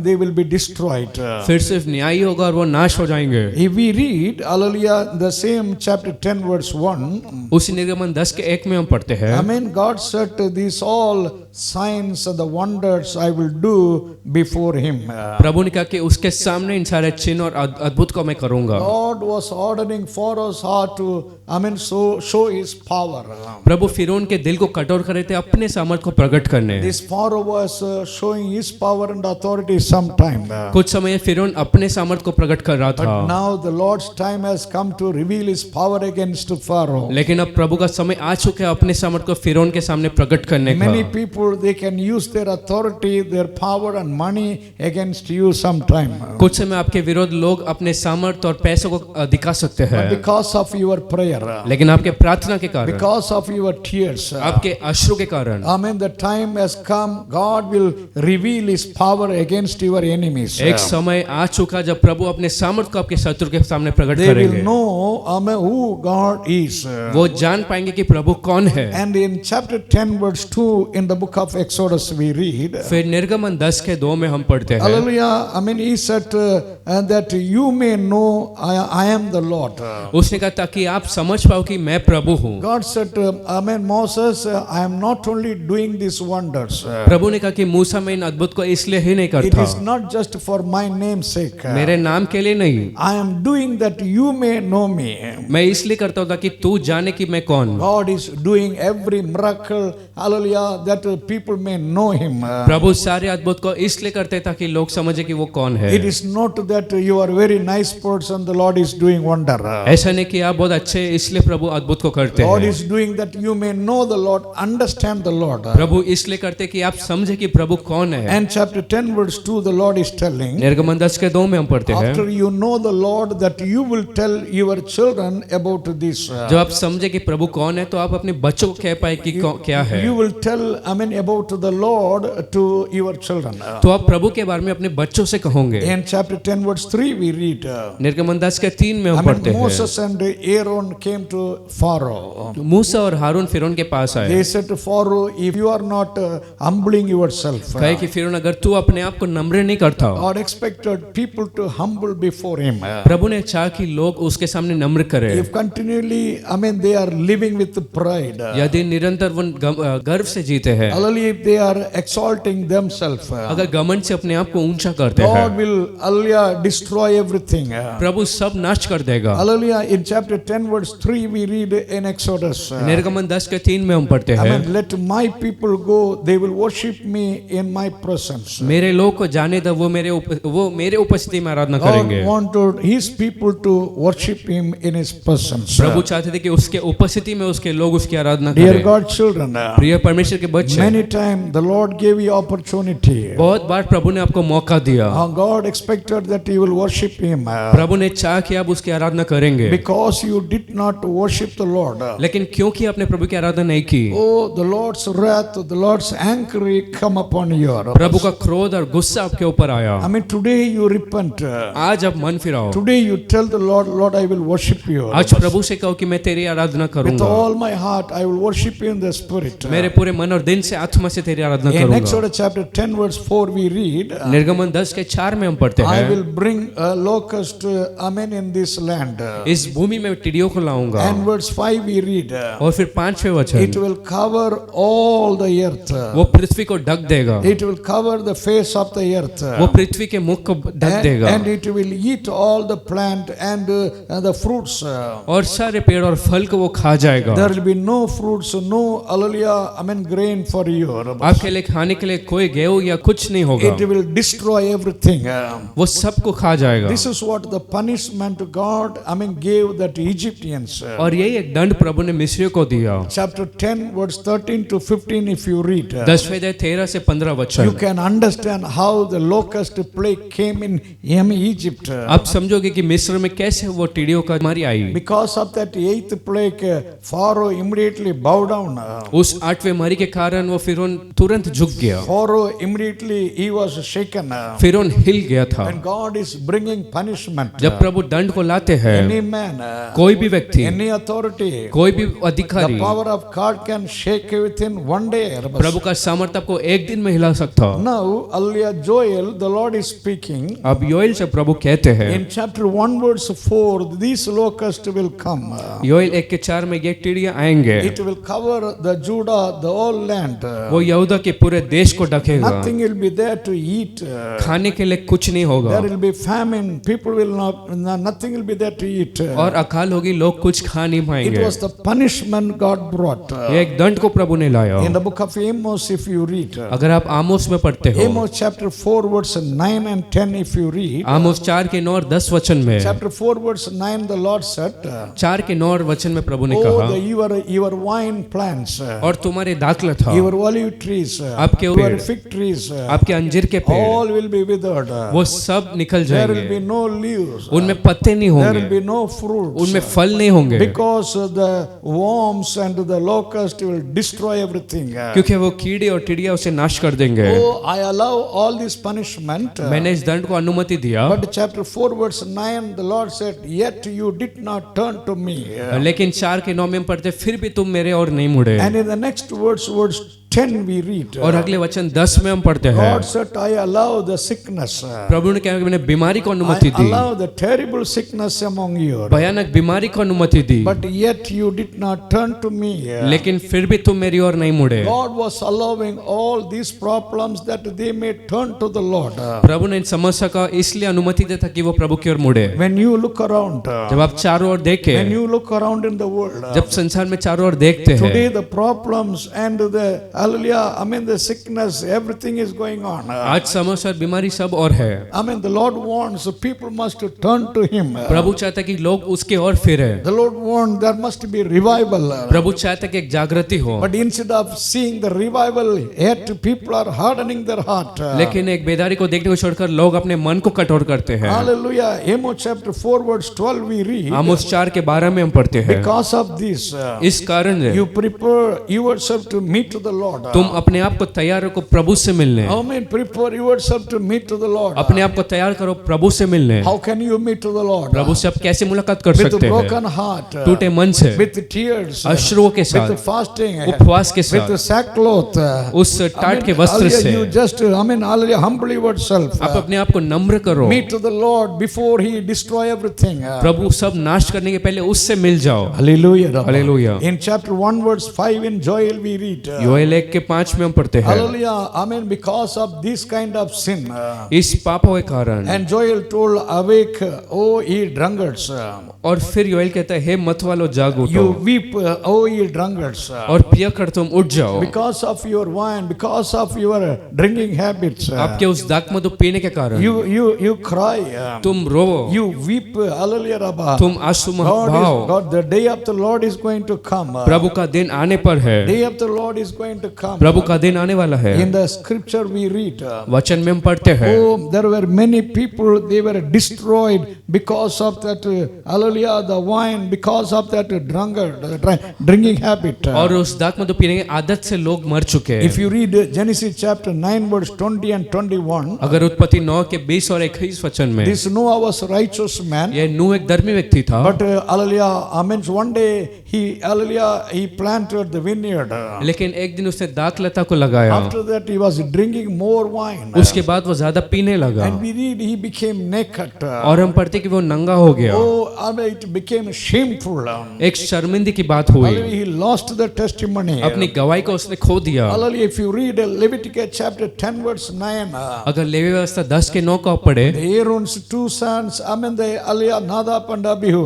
they will be destroyed. फिर सिर्फ न्याय होगा और वो नाश हो जाएंगे। If we read, hallelujah, the same chapter 10 verse 1, उसी निर्गमन 10 के 1 में हम पढ़ते हैं, God said, these all signs and the wonders I will do before him. प्रभु ने कहा कि उसके सामने इन सारे चिन्ह और अद्भुत को मैं करूंगा। God was ordering Pharaoh's heart to, show his power. प्रभु फिरौन के दिल को कठोर कर रहे थे अपने सामर्थ्य को प्रकट करने। This Pharaoh was showing his power and authority sometime. कुछ समय फिरौन अपने सामर्थ्य को प्रकट कर रहा But था, now the Lord's time has come to reveal his power against Pharaoh. लेकिन अब प्रभु का समय आ चुका है अपने सामर्थ्य को फिरौन के सामने प्रकट करने Many का। people, they can use their authority, their power and money against you sometime. कुछ समय आपके विरोध लोग अपने सामर्थ्य और पैसों को दिखा सकते But हैं, because of your prayer, लेकिन आपके प्रार्थना के कारण, because of your tears, आपके अश्रु के कारण, the time has come, God will reveal his power against your enemies. एक समय आ चुका जब प्रभु अपने सामर्थ्य को आपके शत्रु के सामने प्रकट They will करेंगे। know who God is. वो जान पाएंगे कि प्रभु कौन है। And in chapter 10 verse 2 in the book of Exodus we read, फिर निर्गमन 10 के 2 में हम पढ़ते हैं, hallelujah, he said that you may know I am the Lord. उसने कहा ताकि आप समझ पाओ कि मैं प्रभु हूँ। God said, Moses, I am not only doing these wonders. प्रभु ने कहा कि मूसा मैं इन अद्भुत को इसलिए ही नहीं It करता, is not just for my name's sake. मेरे नाम के लिए नहीं, I am doing that you may know me. मैं इसलिए करता हूँ ताकि तू जाने कि मैं कौन। God is doing every miracle, hallelujah, that people may know him. प्रभु सारे अद्भुत को इसलिए करते हैं ताकि लोग समझे कि वो कौन है। It is not that you are very nice person, the Lord is doing wonder. ऐसा नहीं कि आप बहुत अच्छे इसलिए प्रभु अद्भुत को करते God हैं। is doing that you may know the Lord, understand the Lord. प्रभु इसलिए करते कि आप समझे कि प्रभु कौन है। And chapter 10 verse 2 the Lord is telling, निर्गमन 10 के 2 में हम पढ़ते हैं, after you know the Lord, that you will tell your children about this. जब आप समझे कि प्रभु कौन है तो आप अपने बच्चों को कह पाए कि क्या है। You will tell, about the Lord to your children. तो आप प्रभु के बारे में अपने बच्चों से कहोगे। In chapter 10 verse 3 we read, निर्गमन 10 के 3 में हम पढ़ते हैं, Moses and Aaron came to Pharaoh. मूसा और हारून फिरौन के पास आए। They said to Pharaoh, if you are not humbling yourself, कहे कि फिरौन अगर तू अपने आप को नम्र नहीं करता, God expected people to humble before him. प्रभु ने चाहा कि लोग उसके सामने नम्र करें। If continually, they are living with pride. यदि निरंतर वो गर्व से जीते हैं, Hallelujah, if they are exalting themselves, अगर घमंड से अपने आप को ऊंचा करते हैं, God will, hallelujah, destroy everything. प्रभु सब नाश कर देगा। Hallelujah, in chapter 10 verse 3 we read in Exodus, निर्गमन 10 के 3 में हम पढ़ते हैं, let my people go, they will worship me in my presence. मेरे लोग को जाने दो, वो मेरे उपस्थिति में आराधना करेंगे। God wanted his people to worship him in his presence. प्रभु चाहते थे कि उसके उपस्थिति में उसके लोग उसकी आराधना Dear करें। God children, प्रिय परमेश्वर के बच्चे, many times the Lord gave you opportunity. बहुत बार प्रभु ने आपको मौका दिया। God expected that you will worship him. प्रभु ने चाहा कि आप उसकी आराधना करेंगे, Because you did not worship the Lord. लेकिन क्योंकि आपने प्रभु की आराधना नहीं की, Oh, the Lord's wrath, the Lord's anger come upon you. प्रभु का क्रोध और गुस्सा आपके ऊपर आया। Today you repent. आज आप मन फिराओ, Today you tell the Lord, Lord, I will worship you. आज प्रभु से कहो कि मैं तेरी आराधना With करूंगा, all my heart, I will worship you in the spirit. मेरे पूरे मन और दिन से आत्मा से तेरी आराधना In करूंगा। Exodus chapter 10 verse 4 we read, निर्गमन 10 के 4 में हम पढ़ते I हैं, will bring a locust, in this land. इस भूमि में टिड्डियों को लाऊंगा। And verse 5 we read, और फिर 5वें it वचन, will cover all the earth. वो पृथ्वी को ढक देगा, It will cover the face of the earth. वो पृथ्वी के मुख को ढक देगा, And it will eat all the plant and the fruits. और सारे पेड़ और फल को वो खा जाएगा। There will be no fruits, no, hallelujah, grain for you. आपके लिए खाने के लिए कोई गेहूं या कुछ नहीं होगा, It will destroy everything. वो सबको खा जाएगा। This is what the punishment God, gave that Egyptians. और यही एक दंड प्रभु ने मिस्रियों को दिया। Chapter 10 verse 13 to 15 if you read, 10वें अध्याय 13 से 15 you वचन, can understand how the locust plague came in Egypt. आप समझोगे कि मिस्र में कैसे वो टिड्डियों का बीमारी आई। Because of that 8th plague, Pharaoh immediately bowed down. उस 8वें मरी के कारण वो फिरौन तुरंत झुक गया, Pharaoh immediately he was shaken. फिरौन हिल गया था। When God is bringing punishment, जब प्रभु दंड को लाते हैं, any man, कोई भी व्यक्ति, any authority, कोई भी the अधिकारी, power of God can shake within one day. प्रभु का सामर्थ्य आपको एक दिन में हिला सकता। Now, Hallelujah, Joel, the Lord is speaking. अब योएल से प्रभु कहते हैं, In chapter 1 verse 4, these locusts will come. Joel 1 के 4 में ये टिड्डियां आएंगे, It will cover the Judah, the whole land. वो यहूदा के पूरे देश को ढकेगा, Nothing will be there to eat. खाने के लिए कुछ नहीं होगा, There will be famine. People will nothing will be there to eat. और अकाल होगी, लोग कुछ खा नहीं It पाएंगे। was the punishment God brought. ये एक दंड को प्रभु ने लाया। In the book of Amos, if you read, अगर आप आमोस में पढ़ते हो, Amos chapter 4 verse 9 and 10 if you read, आमोस 4 के 9 और 10 वचन में, chapter 4 verse 9 the Lord said, 4 के 9 और वचन में प्रभु ने oh, कहा, your wine plants, और तुम्हारे दाखलत था, your olive trees, आपके your पेड़, fig trees, आपके अंजीर के पेड़, all will be withered. वो सब निकल There will be जाएंगे, no leaves. उनमें पत्ते नहीं There will होंगे, be no fruits. उनमें फल नहीं होंगे, Because the worms and the locust will destroy everything. क्योंकि वो कीड़े और टिड्डियां उसे नाश कर देंगे। Oh, I allow all this punishment. मैंने इस दंड को अनुमति दिया, But chapter 4 verse 9 the Lord said, yet you did not turn to me. लेकिन 4 के 9 में पढ़ते, फिर भी तुम मेरे और नहीं मुड़े। And in the next verse 10 we read, और अगले वचन 10 में हम पढ़ते हैं, God said, I allow the sickness. प्रभु ने कहा कि मैंने बीमारी को I अनुमति दी, allow the terrible sickness among you. भयानक बीमारी को अनुमति दी, But yet you did not turn to me. लेकिन फिर भी तुम मेरी ओर नहीं मुड़े। God was allowing all these problems that they may turn to the Lord. प्रभु ने इन समस्या का इसलिए अनुमति देता कि वो प्रभु की ओर मुड़े। When you look around, जब आप चारों ओर देखें, when you look around in the world, जब संसार में चारों ओर देखते today हैं, the problems and the hallelujah, the sickness, everything is going on. आज समस्या और बीमारी सब और है। The Lord wants people must turn to Him. प्रभु चाहता है कि लोग उसके ओर फिरे। The Lord wants there must be revival. प्रभु चाहता है कि एक जागृति हो, But instead of seeing the revival, yet people are hardening their heart. लेकिन एक बेदारी को देखने को छोड़कर लोग अपने मन को कठोर करते हैं। Hallelujah. Amos chapter 4 verse 12 we read, आमोस 4 के 12 में हम पढ़ते हैं, because of this, इस कारण you prepare yourself to meet the Lord. Lord. तुम अपने आप को तैयार रखो प्रभु से मिलने। Amen. Prepare yourself to meet to the Lord. अपने आप को तैयार करो प्रभु से मिलने। How can you meet to the Lord? प्रभु से आप कैसे मुलाकात कर With a सकते broken हैं? heart, टूटे मन से, with tears, अश्रुओं के with साथ, fasting, उपवास के with साथ, sackcloth. उस टाट के वस्त्र Hallelujah, से you just, hallelujah, humble yourself. आप अपने आप को नम्र करो। Meet to the Lord before He destroy everything. प्रभु सब नाश करने के पहले उससे मिल जाओ। Hallelujah. Hallelujah. In chapter 1 verse 5 in Joel we read. Joel 1:5 में हम पढ़ते हैं, Hallelujah. Amen. Because of this kind of sin. इस पापों के कारण। And Joel told, awake, O ye drunkards. और फिर योएल कहता है, हे मत वालो जाग उठो You weep, O ye drunkards. और पियकर तुम उठ जाओ। Because of your wine, because of your drinking habits. आपके उस दाखमधु पीने के कारण You cry. तुम रोवो, You weep. Hallelujah. Rabba. तुम आंसू मत बहाओ। God, the day of the Lord is going to come. प्रभु का दिन आने पर है, Day of the Lord is going to come. प्रभु का दिन आने वाला है। In the scripture we read. वचन में हम पढ़ते हैं, Oh, there were many people, they were destroyed because of that, hallelujah, the wine, because of that drinking habit. और उस दाखमधु पीने की आदत से लोग मर चुके If हैं। you read Genesis chapter 9 verse 20 and 21, अगर उत्पत्ति 9 के 20 और 21 वचन में, this Noah was a righteous man, यह नूह एक धर्मी व्यक्ति था, but hallelujah, I mean one day he planted the vineyard. लेकिन एक दिन उसने दाखलता को लगाया। After that he was drinking more wine. उसके बाद वो ज्यादा पीने लगा And we read he became naked. और हम पढ़ते कि वो नंगा हो गया। Oh, I mean, it became shameful. एक शर्मिंदगी की बात हुई, Hallelujah, he lost the testimony. अपनी गवाही को उसने खो दिया। Hallelujah, if you read Leviticus chapter 10 verse 9, अगर लेवी व्यवस्था 10 के 9 को पढ़े, Aaron's two sons, I mean the Nadab and Abihu,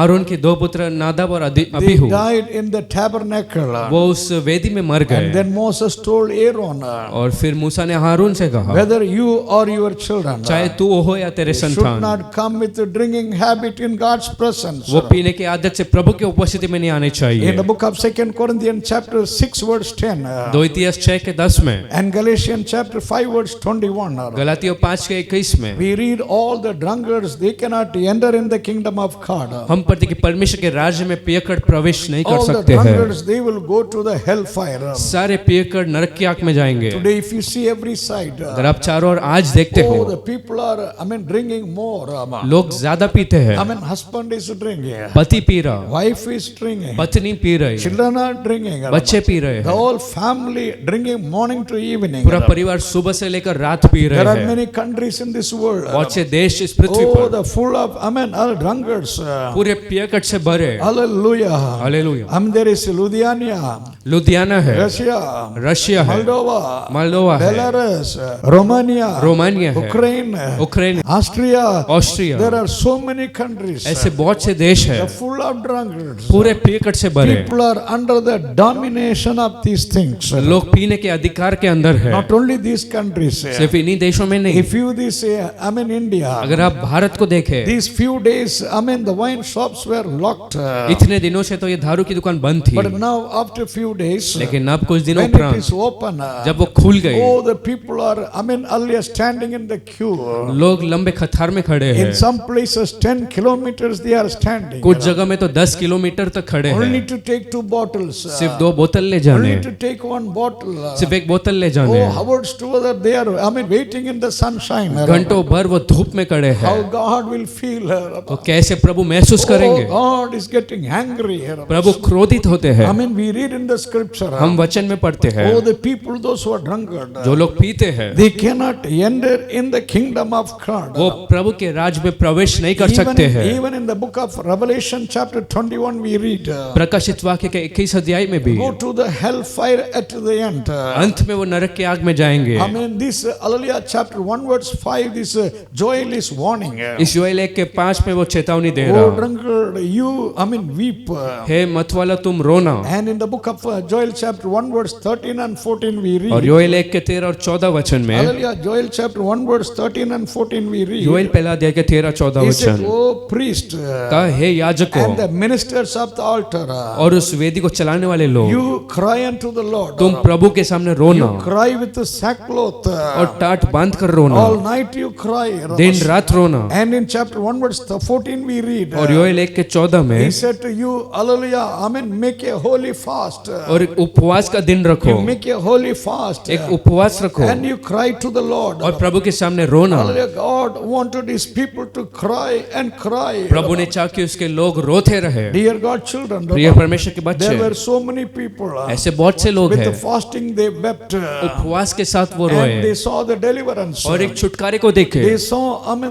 Aron के दो पुत्र नादाब और they Abihu died in the tabernacle. वो उस वेदी में मर And गए। then Moses told Aaron, और फिर मूसा ने हारून से कहा, whether you or your children चाहे तू हो या तेरे should संतान, not come with the drinking habit in God's presence. वो पीने की आदत से प्रभु की उपस्थिति में नहीं आने In चाहिए। the book of 2 Corinthians chapter 6 verse 10, 2 इतिहास 6 के 10 में, and Galatians chapter 5 verse 21, गलातियों 5 के 21 में we read all the drunkards, they cannot enter in the kingdom of God. हम पढ़ते कि परमेश्वर के राज्य में पियकर प्रवेश नहीं कर All the सकते हैं। drunkards, they will go to the hellfire. सारे पियकर नरक की आग में जाएंगे। Today if you see every side, अगर आप चारों ओर आज देखते oh, हो, the people are, I mean, drinking more. लोग ज्यादा पीते हैं। I mean, husband is drinking, पति पी रहा, wife is drinking, पत्नी पी रही, children are drinking, बच्चे पी रहे the हैं, whole family drinking morning to evening. पूरा परिवार सुबह से लेकर रात पी There रहे are हैं। many countries in this world. बहुत से देश इस पृथ्वी Oh, पर the full of, I mean, all drunkards. पूरे पियकट से भरे। Hallelujah. Hallelujah. I mean, there is Ludhiana, Ludhiana है, Russia, रशिया है, Moldova, मोल्दोवा है, Belarus, Romania, रोमानिया है, Ukraine, Ukraine, Austria. Austria, There are so many countries. ऐसे बहुत से देश They're हैं full of drunkards. पूरे पियकट से भरे। People are under the domination of these things. लोग पीने के अधिकार के अंदर है। Not only these countries. सिर्फ इन्हीं देशों में नहीं, If you this, I mean India. अगर आप भारत को देखें, These few days, I mean the wine shops were locked. इतने दिनों से तो ये दारू की दुकान बंद थी, But now after few days, लेकिन अब कुछ दिनों when it is उपरांत open, जब वो खुल गई, oh, the people are, I mean, earlier standing in the queue. लोग लंबे कतार में खड़े हैं। In some places, 10 kilometers they are standing. कुछ जगह में तो 10 किलोमीटर तक खड़े Only हैं, to take 2 bottles. सिर्फ 2 बोतल ले जाने, Only to take 1 bottle. सिर्फ एक बोतल ले जाने। Oh, hours together they are, I mean, waiting in the sunshine. घंटों भर वो धूप में खड़े हैं, How God will feel. तो कैसे प्रभु महसूस Oh, करेंगे? God is getting angry. प्रभु क्रोधित होते हैं। I mean, we read in the scripture. हम वचन में पढ़ते हैं, Oh, the people, those who are drunkard, जो लोग पीते हैं they cannot enter in the kingdom of God. वो प्रभु के राज में प्रवेश नहीं कर सकते हैं। Even in the book of Revelation chapter 21 we read, प्रकाशित वाक्य के 21 अध्याय में भी go to the hellfire at the end. अंत में वो नरक की आग में जाएंगे। I mean, this Hallelujah chapter 1 verse 5, this Joel is warning. इस योएल 1:5 में वो चेतावनी दे Oh, रहा, drunkard, you, I mean, weep. हे मतवाला तुम रोना। And in the book of Joel chapter 1 verse 13 and 14 we और read, योएल 1:13 और 14 वचन में, Hallelujah, Joel chapter 1 verse 13 and 14 we read, Joel पहला अध्याय के 13-14 he said, वचन oh priest, कहा, हे याजकों and the ministers of the altar, और उस वेदी को चलाने वाले लोग, you cry unto the Lord. तुम प्रभु के सामने रोना You cry with the sackcloth. और टाट बांध कर रोना, All night you cry. दिन रात रोना। And in chapter 1 verse 14 we read, और योएल 1:14 में, he said to you, hallelujah, I mean, make a holy fast. और उपवास का दिन रखो, You make a holy fast. एक उपवास रखो And you cry to the Lord. और प्रभु के सामने रोना। Hallelujah. God wanted His people to cry and cry. प्रभु ने चाहा कि उसके लोग रोते रहे। Dear God children, प्रिय परमेश्वर के there बच्चे, were so many people. ऐसे बहुत से लोग With the हैं, fasting they wept. उपवास के साथ वो And रोए they saw the deliverance. और एक छुटकारे को देखे, They saw,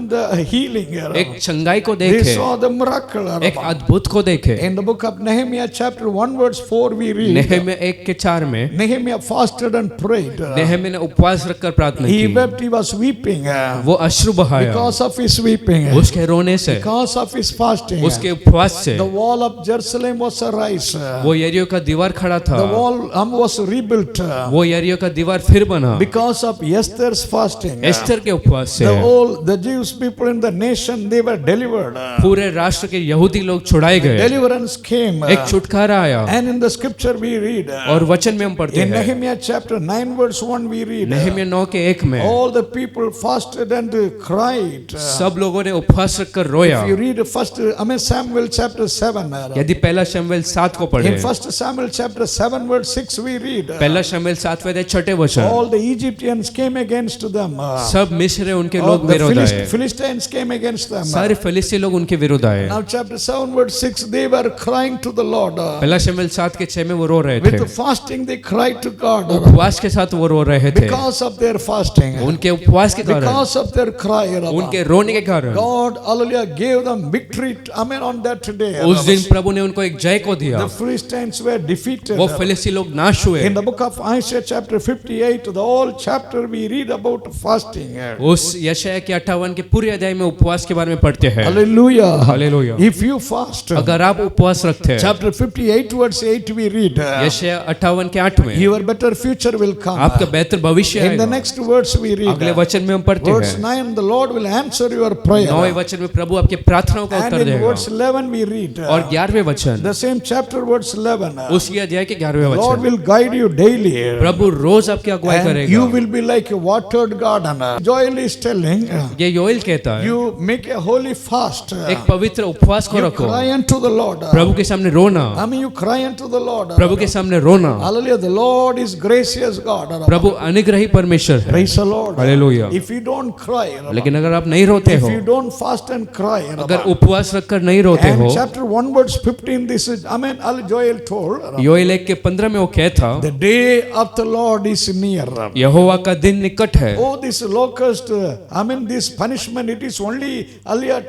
the healing. एक चंगाई को They देखे, saw the miracle. एक अद्भुत को देखे। In the book of Nehemiah chapter 1 verse 4 we read. नेहम्या 1:4 में Nehemiah fasted and prayed. नेहम्या ने उपवास रखकर प्रार्थना He की, wept, he was weeping. वो अश्रु बहाया Because of his weeping. उसके रोने से, Because of his fasting. उसके उपवास से। The wall of Jerusalem was arise. वो यरीहो का दीवार खड़ा था, The wall was rebuilt. वो यरीहो का दीवार फिर बना Because of Esther's fasting. Esther के उपवास से। The Jewish people in the nation, they were delivered. पूरे राष्ट्र के यहूदी लोग छुड़ाए गए, Deliverance came. एक छुटकारा आया। And in the scripture we read. और वचन में हम पढ़ते In हैं, Nehemiah chapter 9 verse 1 we read. नेहम्या 9:1 में All the people fasted and cried. सब लोगों ने उपवास रखकर रोया। If you read Samuel chapter 7. यदि पहला शमूएल 7 को पढ़े, In 1 Samuel chapter 7 verse 6 we read. पहला शमूएल 7वें अध्याय 6 वचन, All the Egyptians came against them. सब मिस्र उनके All लोग the विरोध आए, Philistines came against them. सारे फिलिस्ती लोग उनके विरुद्ध आए। Now chapter 7 verse 6 they were crying to the Lord. पहला शमूएल 7:6 में वो रो रहे With थे, the fasting they cried to God. उपवास के साथ वो रो रहे थे, Because of their fasting. उनके उपवास के कारण, Because of their cry. उनके रोने के कारण God, hallelujah, gave them victory. Amen. On that day. उस दिन प्रभु ने उनको एक जय को दिया, The Philistines were defeated. वो फिलिस्ती लोग नाश हुए। In the book of Isaiah chapter 58, the whole chapter we read about fasting. उस यशायाह के 58 के पूरे अध्याय में उपवास के बारे में पढ़ते हैं। Hallelujah. Hallelujah. If you fast, अगर आप उपवास रखते हैं, chapter 58 verse 8 we read. यशायाह 58 के 8 में Your better future will come. आपका बेहतर भविष्य In the आएगा। next verse we read. अगले वचन में हम पढ़ते Verse हैं, 9, the Lord will answer your prayer. 9वें वचन में प्रभु आपके प्रार्थनाओं का And उत्तर in देगा। verse 11 we read. और 11वें वचन, The same chapter verse 11. उसी अध्याय के 11वें Lord वचन, will guide you daily. प्रभु रोज आपकी अगुवाई And करेगा। you will be like a watered garden. Joel is telling, ये योएल कहता है, you make a holy fast. एक पवित्र उपवास को You रखो, cry unto the Lord. प्रभु के सामने रोना, I mean, you cry unto the Lord. प्रभु के सामने रोना। Hallelujah. The Lord is gracious God. प्रभु अनुग्रही परमेश्वर है। Praise the Lord. Hallelujah. If you don't cry, लेकिन अगर आप नहीं रोते if हो, you don't fast and cry, अगर उपवास रखकर नहीं रोते हो, and chapter 1 verse 15, this is, I mean, Joel told, Joel 1:15 में वो कहता, the day of the Lord is near. यहोवा का दिन निकट है। Oh, this locust, I mean, this punishment, it is only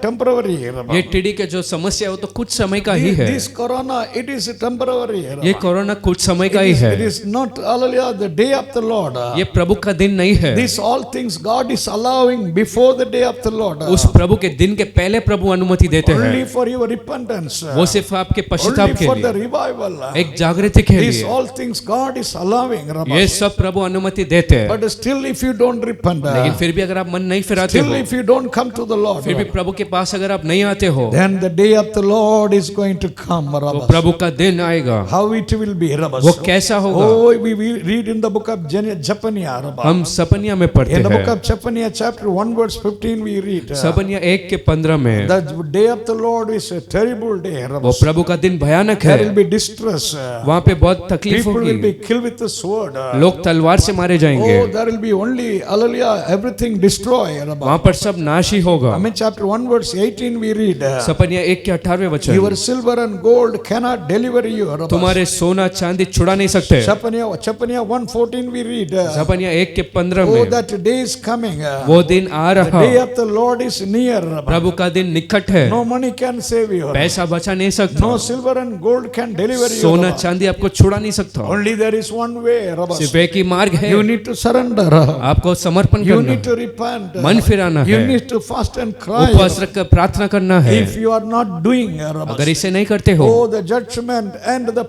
temporary. ये टिड्डी के जो समस्या है वो तो कुछ समय का ही है, This corona, it is temporary. ये कोरोना कुछ समय का ही It है, is not, hallelujah, the day of the Lord. ये प्रभु का दिन नहीं है। These all things God is allowing before the day of the Lord. उस प्रभु के दिन के पहले प्रभु अनुमति देते Only हैं, for your repentance. वो सिर्फ आपके पश्चाताप Only के for the लिए, revival. एक जागृति के These लिए, all things God is allowing. ये सब प्रभु अनुमति देते हैं। But still if you don't repent, लेकिन फिर भी अगर आप मन नहीं फिराते still हो, if you don't come to the Lord, फिर भी प्रभु के पास अगर आप नहीं आते हो, then the day of the Lord is going to come. तो प्रभु का दिन आएगा। How it will be. वो कैसा होगा? Oh, we read in the book of Zephaniah. हम सपनिया में पढ़ते In the book हैं, of Zephaniah chapter 1 verse 15 we read. सपनिया 1:15 में, The day of the Lord is a terrible day. वो प्रभु का दिन भयानक There है, will be distress. वहाँ पे बहुत तकलीफ People will be होगी, killed with the sword. लोग तलवार से मारे जाएंगे, Oh, there will be only, hallelujah, everything destroyed. वहाँ पर सब नाश ही होगा। I mean, chapter 1 verse 18 we read. सपनिया 1:18 वचन, Your silver and gold cannot deliver you. तुम्हारे सोना चांदी छुड़ा नहीं सकते। Zephaniah 1:14 we read. सपनिया 1:15 Oh, में, that day is coming. वो दिन आ The रहा, day of the Lord is near. प्रभु का दिन निकट है, No money can save you. पैसा बचा नहीं सकता, No silver and gold can deliver you. सोना चांदी आपको छुड़ा नहीं सकता, Only there is one way. सिर्फ एक ही मार्ग है, You need to surrender. आपको समर्पण You करना, need to repent. मन फिराना You है, need to fast and cry. उपवास रखकर प्रार्थना करना है। If you are not doing, अगर इसे नहीं करते हो, oh, the judgment and the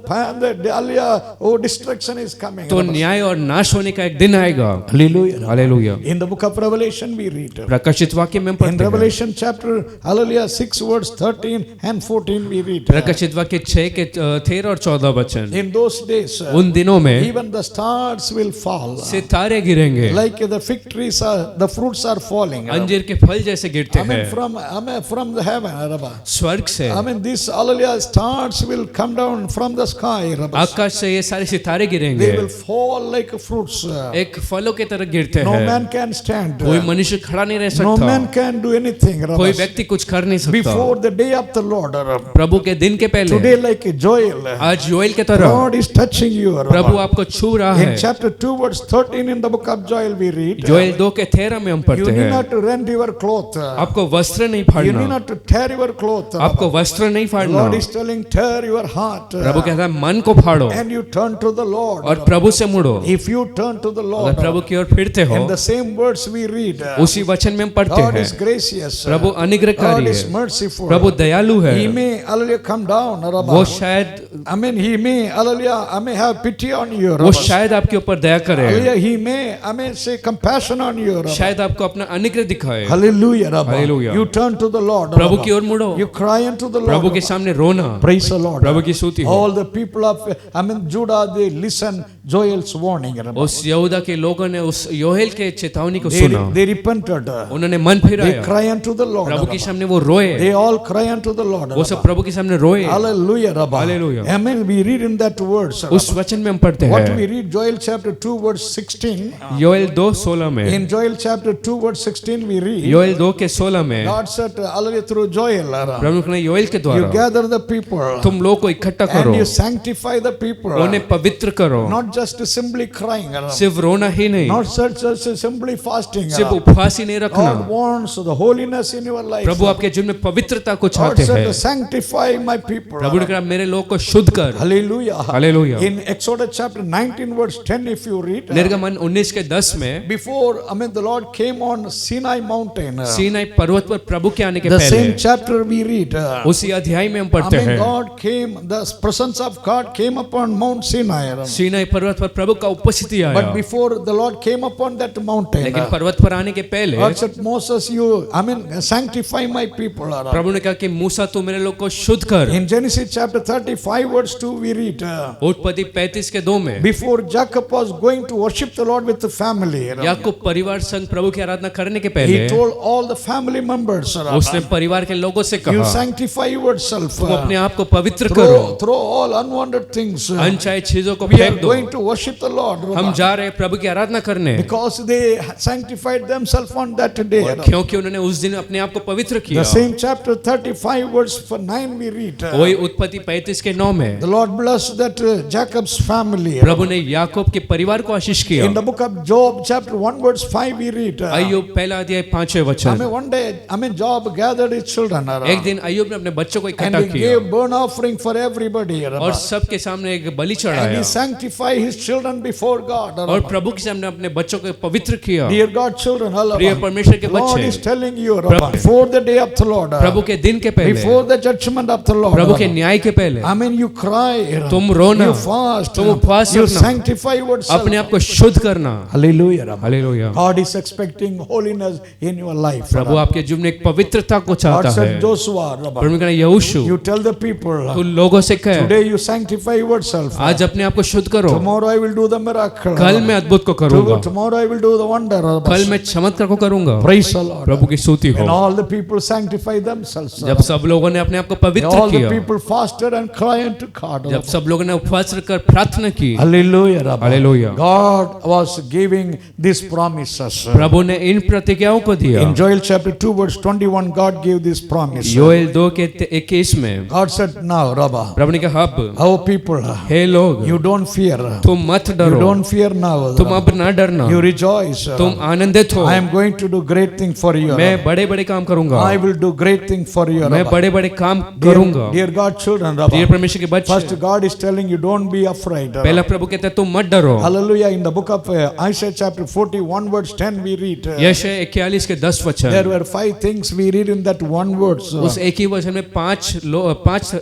destruction is coming. तो न्याय और नाश होने का एक दिन आएगा। Hallelujah. Hallelujah. In the book of Revelation we read. प्रकाशित वाक्य में हम In पढ़ते हैं, Revelation chapter, hallelujah, 6 verse 13 and 14 we read. प्रकाशित वाक्य 6 के 13 और 14 वचन, In those days, उन दिनों में even the stars will fall. सितारे गिरेंगे, Like the fig trees are, the fruits are falling. अंजीर के फल जैसे गिरते I mean, हैं from the heaven. स्वर्ग से। I mean, these hallelujah stars will come down from the sky. आकाश से ये सारे सितारे They गिरेंगे, will fall like fruits. एक फलों के तरह गिरते No हैं। man can stand. कोई मनुष्य खड़ा नहीं रह No man सकता, can do anything. कोई व्यक्ति कुछ कर नहीं सकता। Before the day of the Lord, प्रभु के दिन के पहले, today like Joel, आज योएल के तरह God is touching you. प्रभु आपको छू रहा In है। chapter 2 verse 13 in the book of Joel we read, Joel 2 के 13 में हम you पढ़ते need हैं, not to rend your cloth. आपको वस्त्र नहीं You फाड़ना, need not to tear your cloth. आपको वस्त्र नहीं फाड़ना। Lord is telling, tear your heart. प्रभु कहता है मन को फाड़ो And you turn to the Lord. और प्रभु से मुड़ो। If you turn to the अगर Lord, प्रभु की ओर फिरते हो, in the same words we read, उसी वचन में हम पढ़ते God हैं, is gracious. Prabhu God अनुग्रहकारी is है, merciful. प्रभु दयालु है। He may, hallelujah, come down. वो शायद I mean, he may, hallelujah, I may have pity on you. वो शायद आपके ऊपर दया करे, Hallelujah, he may, I may say compassion on you. शायद आपको अपना अनुग्रह दिखाए। Hallelujah, Rabba. Hallelujah. You turn to the Lord. Prabhu Rabba. की ओर मुड़ो, You cry unto the Prabhu Lord. के सामने रोना, Praise the Lord. प्रभु की स्तुति हो। All the people of, I mean, Judah, they listen Joel's warning. Rabba. उस यहूदा के लोगों ने उस योएल के चेतावनी को They, सुना, they repented. उन्होंने मन They Firayalal, cry unto the Lord. प्रभु के Rabba. सामने वो रोए, They all cry unto the Lord. वो सब Rabba. प्रभु के सामने रोए। Hallelujah, Rabba. Hallelujah. Amen. We read in that words. उस वचन में हम पढ़ते What we हैं, read, Joel chapter 2 verse 16. Joel 2:16 में, In Joel chapter 2 verse 16 we read, Joel 2 के 16 में God said, hallelujah, through Joel, प्रभु ने योएल के you द्वारा gather the people तुम लोग को इकट्ठा करो, and you sanctify the people. उन्हें पवित्र करो, Not just simply crying, सिर्फ रोना ही नहीं, not just simply fasting. सिर्फ उपवास ही नहीं God रखना। wants the holiness in your life. प्रभु आपके जीवन में पवित्रता को God चाहते said, हैं। sanctify my people. प्रभु ने कहा मेरे लोग को शुद्ध कर। Hallelujah. Hallelujah. In Exodus chapter 19 verse 10 if you read, निर्गमन 19 के 10 में, before, I mean, the Lord came on Sinai mountain. Sinai पर्वत पर प्रभु के आने के The same पहले, chapter we read. उसी अध्याय में हम I पढ़ते mean, हैं, God came, the presence of God came upon Mount Sinai. Sinai पर्वत पर प्रभु का उपस्थिति But आया, before the Lord came upon that mountain, लेकिन पर्वत पर आने के पहले God said, Moses, you, I mean, sanctify my people. प्रभु ने कहा कि मूसा तू मेरे लोग को शुद्ध कर। In Genesis chapter 35 verse 2 we read, उत्पत्ति 35 के 2 में, before Jacob was going to worship the Lord with the family, याकूब परिवार संग प्रभु की आराधना करने के he पहले told all the family members, उसने परिवार के लोगों से you कहा sanctify yourself. तुम अपने आप को पवित्र करो, Throw all unwanted things. अनचाहे चीजों को We are फेंक दो। going to worship the Lord. हम जा रहे हैं प्रभु की आराधना करने, Because they sanctified themselves on that day. क्योंकि उन्होंने उस दिन अपने आप को पवित्र किया। The same chapter 35 verse 9 we read. वही उत्पत्ति 35 के 9 में The Lord blessed that Jacob's family. प्रभु ने याकूब के परिवार को आशीष किया। In the book of Job chapter 1 verse 5 we read. अय्यूब पहला अध्याय 5वें I वचन, mean, one day, I mean, Job gathered his children एक दिन अय्यूब ने अपने बच्चों को and इकट्ठा he किया gave burnt offering for everybody. और सबके सामने एक बलि And चढ़ाया he sanctified his children before God. और प्रभु के सामने अपने बच्चों को पवित्र किया। Dear God, children, प्रिय परमेश्वर के Lord is बच्चे, telling you, before the day of the Lord, प्रभु के दिन के पहले, before the judgment of the Lord, प्रभु के न्याय के पहले, I mean, you cry, तुम रोना, you fast, तुम उपवास you रखना, sanctify yourself. अपने आप को शुद्ध करना। Hallelujah. Hallelujah. God is expecting holiness in your life. प्रभु आपके जीवन में एक पवित्रता को God चाहता said, है। Joshua, प्रभु ने कहा यहोशू, you tell the people, तू लोगों से कह today you sanctify yourself. आज अपने आप को शुद्ध करो, Tomorrow I will do the miracle. कल मैं अद्भुत को करूंगा, Tomorrow I will do the wonder. कल मैं चमत्कार को करूंगा। Praise the Lord. प्रभु की स्तुति And हो। all the people sanctify themselves. जब सब लोगों ने अपने आप को पवित्र All the किया, people fasted and cried unto God. जब सब लोगों ने उपवास कर प्रार्थना की, Hallelujah. Rabbi. Hallelujah. God was giving these promises. प्रभु ने इन प्रतिज्ञाओं को दिया। In Joel chapter 2 verse 21, God gave this promise. Joel 2 के 21 में God said, now, Rabba, प्रभु ने कहा अब our people, हे लोग you don't fear. तुम मत You डरो, don't fear now. तुम अब ना डरना, You rejoice. तुम आनंदित हो। I am going to do great thing for you. मैं बड़े बड़े काम करूंगा, I will do great thing for you. मैं Rabba. बड़े बड़े काम करूंगा। Dear God, children, प्रिय Rabba. परमेश्वर के First, बच्चे, God is telling you, don't be afraid. पहला प्रभु कहता है तुम मत डरो। Hallelujah. In the book of Isaiah chapter 41 verse 10 we read. यशायाह 41 के 10 There वचन, were 5 things we read in that one word. उस एक ही वचन में 5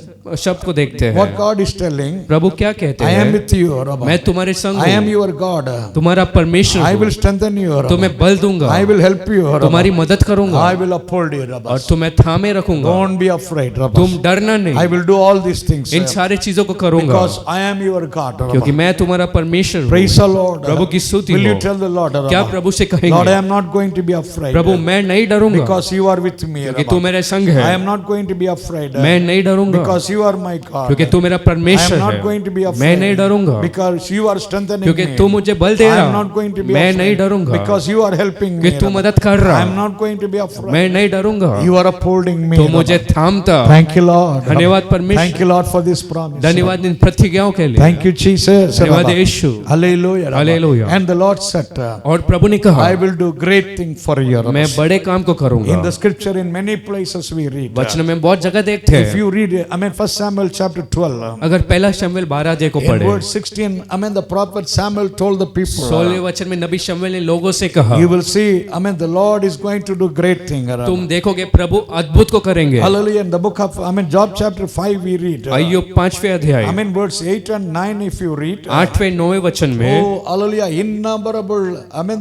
शब्द को देखते What हैं। God is telling, प्रभु क्या कहते I am हैं? with you, Rabba. मैं तुम्हारे संग I am हूँ, your God. तुम्हारा परमेश्वर I will हूँ, strengthen you, Rabba. तुम्हें बल दूंगा, I will help you, Rabba. तुम्हारी मदद करूंगा I will uphold you, Rabba. और तुम्हें थामे रखूंगा। Don't be afraid, Rabba. तुम डरना I नहीं, will do all these things इन सारे चीजों को करूंगा because I am your God, Rabba. क्योंकि मैं तुम्हारा परमेश्वर हूँ। Praise the Lord. प्रभु की स्तुति Will you हो। tell the Lord, क्या Rabba? प्रभु से Lord, I कहेंगे am not going to be afraid प्रभु मैं नहीं डरूंगा because you are with me, क्योंकि तू Rabba. मेरे संग I है। am not going to be afraid मैं नहीं डरूंगा because you you are my God. क्योंकि तू मेरा I परमेश्वर am not है, going to be मैं afraid. नहीं डरूंगा, Because you are strengthening क्योंकि me. तू मुझे बल दे I am रहा, not going to be मैं नहीं afraid. डरूंगा, Because you are helping कि me. तू मदद कर I रहा, am not going to be afraid. मैं नहीं डरूंगा, You are upholding me. तू मुझे थामता। Thank you, Lord. धन्यवाद Thank परमेश्वर, you, Lord, for this promise. धन्यवाद इन प्रतिज्ञाओं के लिए, Thank you, Jesus. धन्यवाद यीशु। Hallelujah. Hallelujah. And the Lord said, और प्रभु ने कहा, I will do great thing for you. मैं बड़े काम को करूंगा। In the scripture, in many places we read. वचन में बहुत जगह देखते If हैं। you read, First Samuel chapter 12. अगर पहला शमूएल 12 अध्याय को In पढ़े, verse 16, the prophet Samuel told the people. 16वें वचन में नबी शमूएल ने लोगों से कहा, You will see, the Lord is going to do great thing. तुम देखोगे प्रभु अद्भुत को करेंगे। Hallelujah. In the book of, Job chapter 5 we read. अय्यूब 5वें अध्याय, Verse 8 and 9 if you read. 8वें 9वें वचन में, Oh, hallelujah. Innumerable,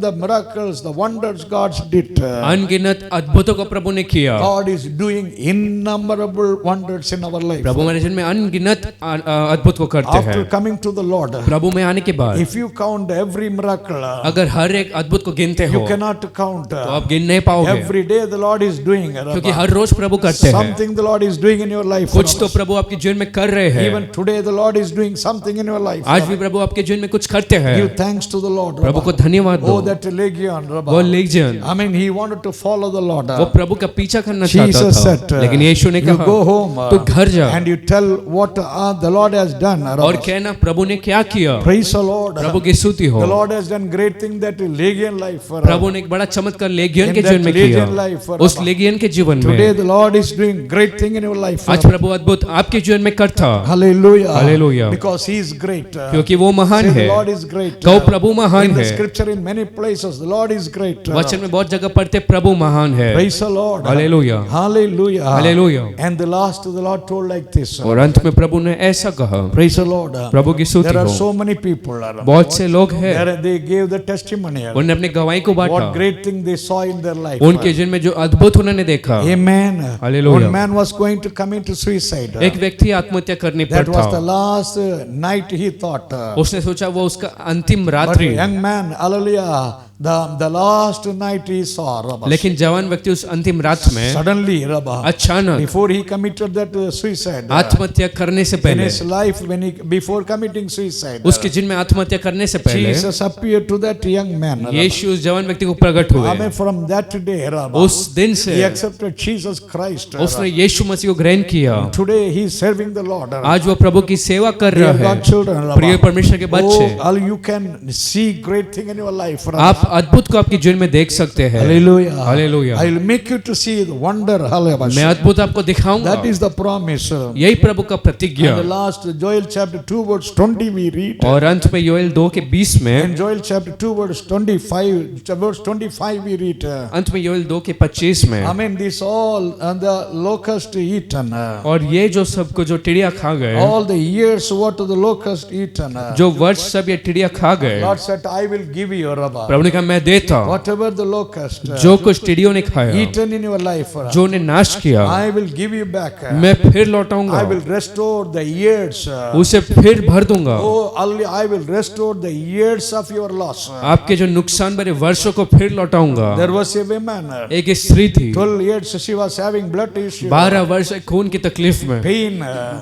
the miracles, the wonders God did. अनगिनत अद्भुतों को प्रभु ने किया। God is doing innumerable wonders in our life. प्रभु हमारे जीवन में अनगिनत अद्भुत को करते After हैं। coming to the Lord, प्रभु में आने के बाद if you count every miracle, अगर हर एक अद्भुत को गिनते हो you cannot count. तो आप गिन नहीं पाओगे, Every day the Lord is doing. क्योंकि हर रोज प्रभु करते हैं। Something the Lord is doing in your life. कुछ तो प्रभु आपके जीवन में कर रहे हैं। Even today the Lord is doing something in your life. आज भी प्रभु आपके जीवन में कुछ करते हैं। Give thanks to the Lord. प्रभु को धन्यवाद दो। Oh, that legion. वो legion, He wanted to follow the Lord. वो प्रभु का पीछा करना चाहता Jesus said, था, लेकिन यीशु ने you कहा, go home तू घर जा and you tell what the Lord has done. और कहना प्रभु ने क्या किया। Praise the Lord. प्रभु की स्तुति हो। The Lord has done great thing that legion life. प्रभु ने एक बड़ा चमत्कार लेगियन In के that जीवन में legion किया। life, उस लेगियन के जीवन Today में the Lord is doing great thing in your life. आज प्रभु अद्भुत आपके जीवन में करता, Hallelujah. Hallelujah. Because He is great. क्योंकि वो महान Say, है। the Lord is great. कहो प्रभु महान In the है। scripture in many places the Lord is great. वचन में बहुत जगह पढ़ते प्रभु महान है। Praise the Lord. Hallelujah. Hallelujah. Hallelujah. And the Lord told like this. और अंत में प्रभु ने ऐसा कहा, Praise the Lord. प्रभु की स्तुति There are हो। so many people. बहुत से लोग हैं, They gave the testimony. उन्होंने अपनी गवाही को बांटा, What great thing they saw in their life. उनके जीवन में जो अद्भुत उन्होंने देखा। Amen. Hallelujah. One man was going to come into suicide. एक व्यक्ति आत्महत्या करने पर That was the था, last night he thought. उसने सोचा वो उसका अंतिम But रात्रि, young man, hallelujah, the last night he saw. Rabba. लेकिन जवान व्यक्ति उस अंतिम रात में Suddenly, Rabba, अचानक before he committed that suicide, आत्महत्या करने से in पहले, his life, before committing suicide, उसके जिन में आत्महत्या करने से पहले Jesus appeared to that young man. Rabba. यीशु उस जवान व्यक्ति को प्रकट हुए। Amen. From that day, Rabba, उस दिन से he accepted Jesus Christ. उसने यीशु मसीह को ग्रहण किया। Today he is serving the Lord. आज वो प्रभु की सेवा कर रहा Dear है। God children, Rabba. प्रिय परमेश्वर के बच्चे, Oh, all you can see great thing in your life. Rabba. आप अद्भुत को आपके जीवन में देख सकते हैं। Hallelujah. Hallelujah. I will make you to see the wonder. मैं Hallelujah. अद्भुत आपको दिखाऊंगा। That is the promise. यही प्रभु का प्रतिज्ञा। And the last Joel chapter 2 verse 20 we read. और अंत में योएल 2 के 20 में, In Joel chapter 2 verse 25 we read. अंत में योएल 2 के 25 में, This all and the locust eaten. और ये जो सबको जो टिड़िया खा गए, All the years what the locust eaten. जो वर्ष सब ये टिड़िया खा गए, Lord said, I will give you, Rabba. प्रभु ने कहा मैं देता। Whatever the locust जो कुछ टिड़ियों ने खाया, eaten in your life, जो उन्हें नाश किया, I will give you back. मैं फिर लौटाऊंगा, I will restore the years. उसे फिर भर दूंगा। Oh, I will restore the years of your loss. आपके जो नुकसान भरे वर्षों को फिर लौटाऊंगा। There was a woman, एक स्त्री थी, 12 years she was having blood issue, 12 वर्ष खून की तकलीफ में, pain,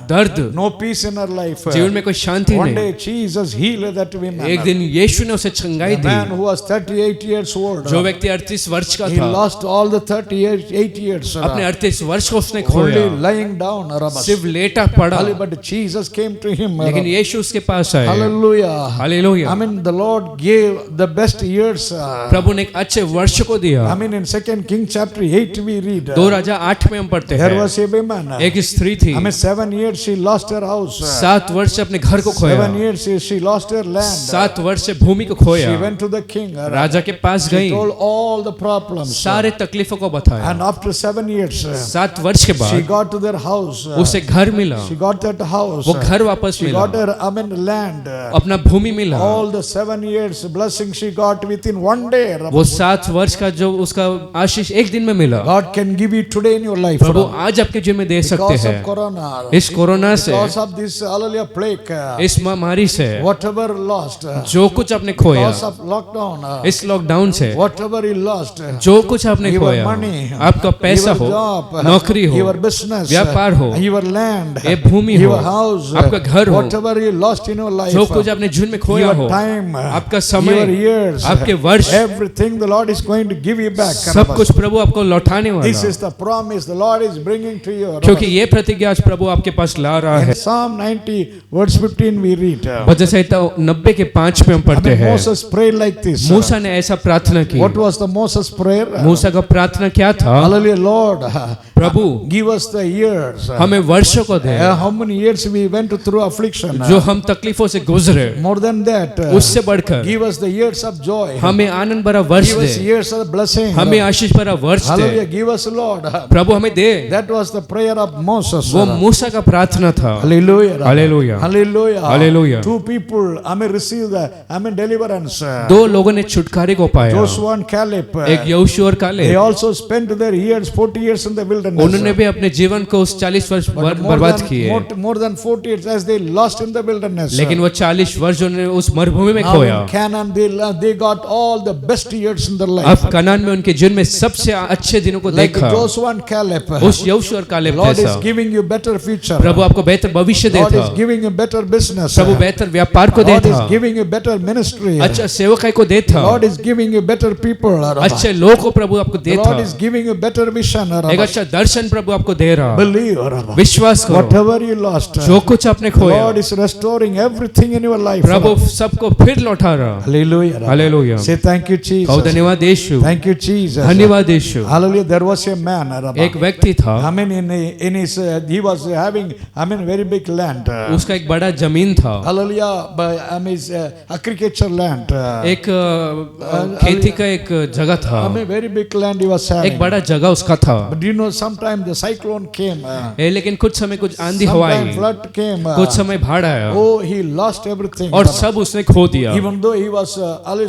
दर्द, no peace in her life. जीवन में कोई शांति One नहीं। day Jesus healed that woman. एक दिन यीशु ने उसे चंगाई A the. man who was 38 years old, जो व्यक्ति 38 वर्ष का he था, lost all the 38 years. अपने 38 वर्ष को उसने Only खोया, lying down. सिर्फ लेटा पड़ा, But Jesus came to him. लेकिन यीशु उसके पास आए। Hallelujah. Hallelujah. The Lord gave the best years. प्रभु ने एक अच्छे वर्ष को दिया। In 2 Kings chapter 8 we read. 2 राजा 8 में हम पढ़ते There हैं, was a woman. एक स्त्री थी, 7 years she lost her house. 7 वर्ष से अपने घर को खोया, 7 years she lost her land. 7 वर्ष से भूमि को She खोया, went to the king. राजा के पास She गई, told all the problems. सारे तकलीफों को बताया। And after 7 years, 7 वर्ष के she बाद got to their house. उसे घर मिला, She got that house. वो घर वापस She मिला, got her land. अपना भूमि मिला। All the 7 years blessing she got within one day. वो 7 वर्ष का जो उसका आशीष एक दिन में मिला, God can give you today in your life. प्रभु आज आपके जीवन में दे सकते Because हैं। of corona. इस कोरोना से, Because of this plague. इस महामारी से, Whatever lost. जो कुछ आपने खोया, Because of lockdown. इस लॉकडाउन से whatever you lost, जो कुछ आपने your खोया, money, आपका पैसा your हो, job, नौकरी हो, your business, व्यापार हो, your land, ये भूमि your हो, house, आपका घर हो, whatever you lost in your life, जो कुछ आपने जीवन में खोया your हो, time, आपका समय, your years, आपके वर्ष, everything the Lord is going to give you back. सब कुछ प्रभु आपको लौटाने This वाला, is the promise the Lord is bringing to you. क्योंकि ये प्रतिज्ञा आज प्रभु आपके पास ला रहा In है। Psalm 90 verse 15 we read, भजन संहिता 90 के 5 में हम पढ़ते हैं, Moses prayed like this. मूसा ने ऐसा प्रार्थना की। What was the Moses prayer? मूसा का प्रार्थना क्या था? Hallelujah, Lord, Prabhu give us the years. हमें वर्षों को दे, How many years we went through affliction? जो हम तकलीफों से गुजरे, More than that, उससे बढ़कर give us the years of joy. हमें आनंद भरा वर्ष Give us they, years of blessing. हमें आशीष भरा वर्ष Hallelujah, दे, give us, Lord. प्रभु हमें दे। That was the prayer of Moses. वो मूसा का प्रार्थना था। Hallelujah. Hallelujah. Hallelujah. Hallelujah. Two people, receive the, deliverance. दो लोगों ने छुटकारे को पाया, Joshua and Caleb. एक यहोशू और They Caleb. also spent their years, 40 years in the wilderness. उन्होंने भी अपने जीवन को उस 40 वर्ष But बर्बाद किए, more than 40 years as they lost in the wilderness. लेकिन वो 40 वर्ष उन्होंने उस मरुभूमि में Now खोया। in Canaan they got all the best years in their life. अब कनान में उनके जीवन में सबसे अच्छे दिनों को Like देखा, Joshua and Caleb. उस यहोशू और कालेब Lord is जैसा। giving you better future. प्रभु आपको बेहतर भविष्य Lord देता, is giving you better business. प्रभु बेहतर व्यापार को Lord देता, is giving you better ministry. अच्छा सेवकाई को देता, Lord is giving you better people. अच्छे लोगों को प्रभु आपको The Lord देता, is giving you better vision. एक अच्छा दर्शन प्रभु आपको दे रहा। Believe. विश्वास करो, Whatever you lost, जो कुछ आपने खोया, Lord is restoring everything in your life. प्रभु सबको फिर लौटा रहा। Hallelujah. Hallelujah. Say thank you, Jesus. कहो धन्यवाद यीशु, Thank you, Jesus. धन्यवाद यीशु। Hallelujah. There was a man. एक व्यक्ति था, in his he was having very big land. उसका एक बड़ा जमीन था, Hallelujah. His agriculture land. एक खेती का एक जगह था, Very big land he was having. एक बड़ा जगह उसका था। But you know, sometimes the cyclone came. लेकिन कुछ समय कुछ आंधी हवा Sometimes आई, flood came. कुछ समय बाढ़ आया, Oh, he lost everything. और सब उसने खो दिया। Even though he was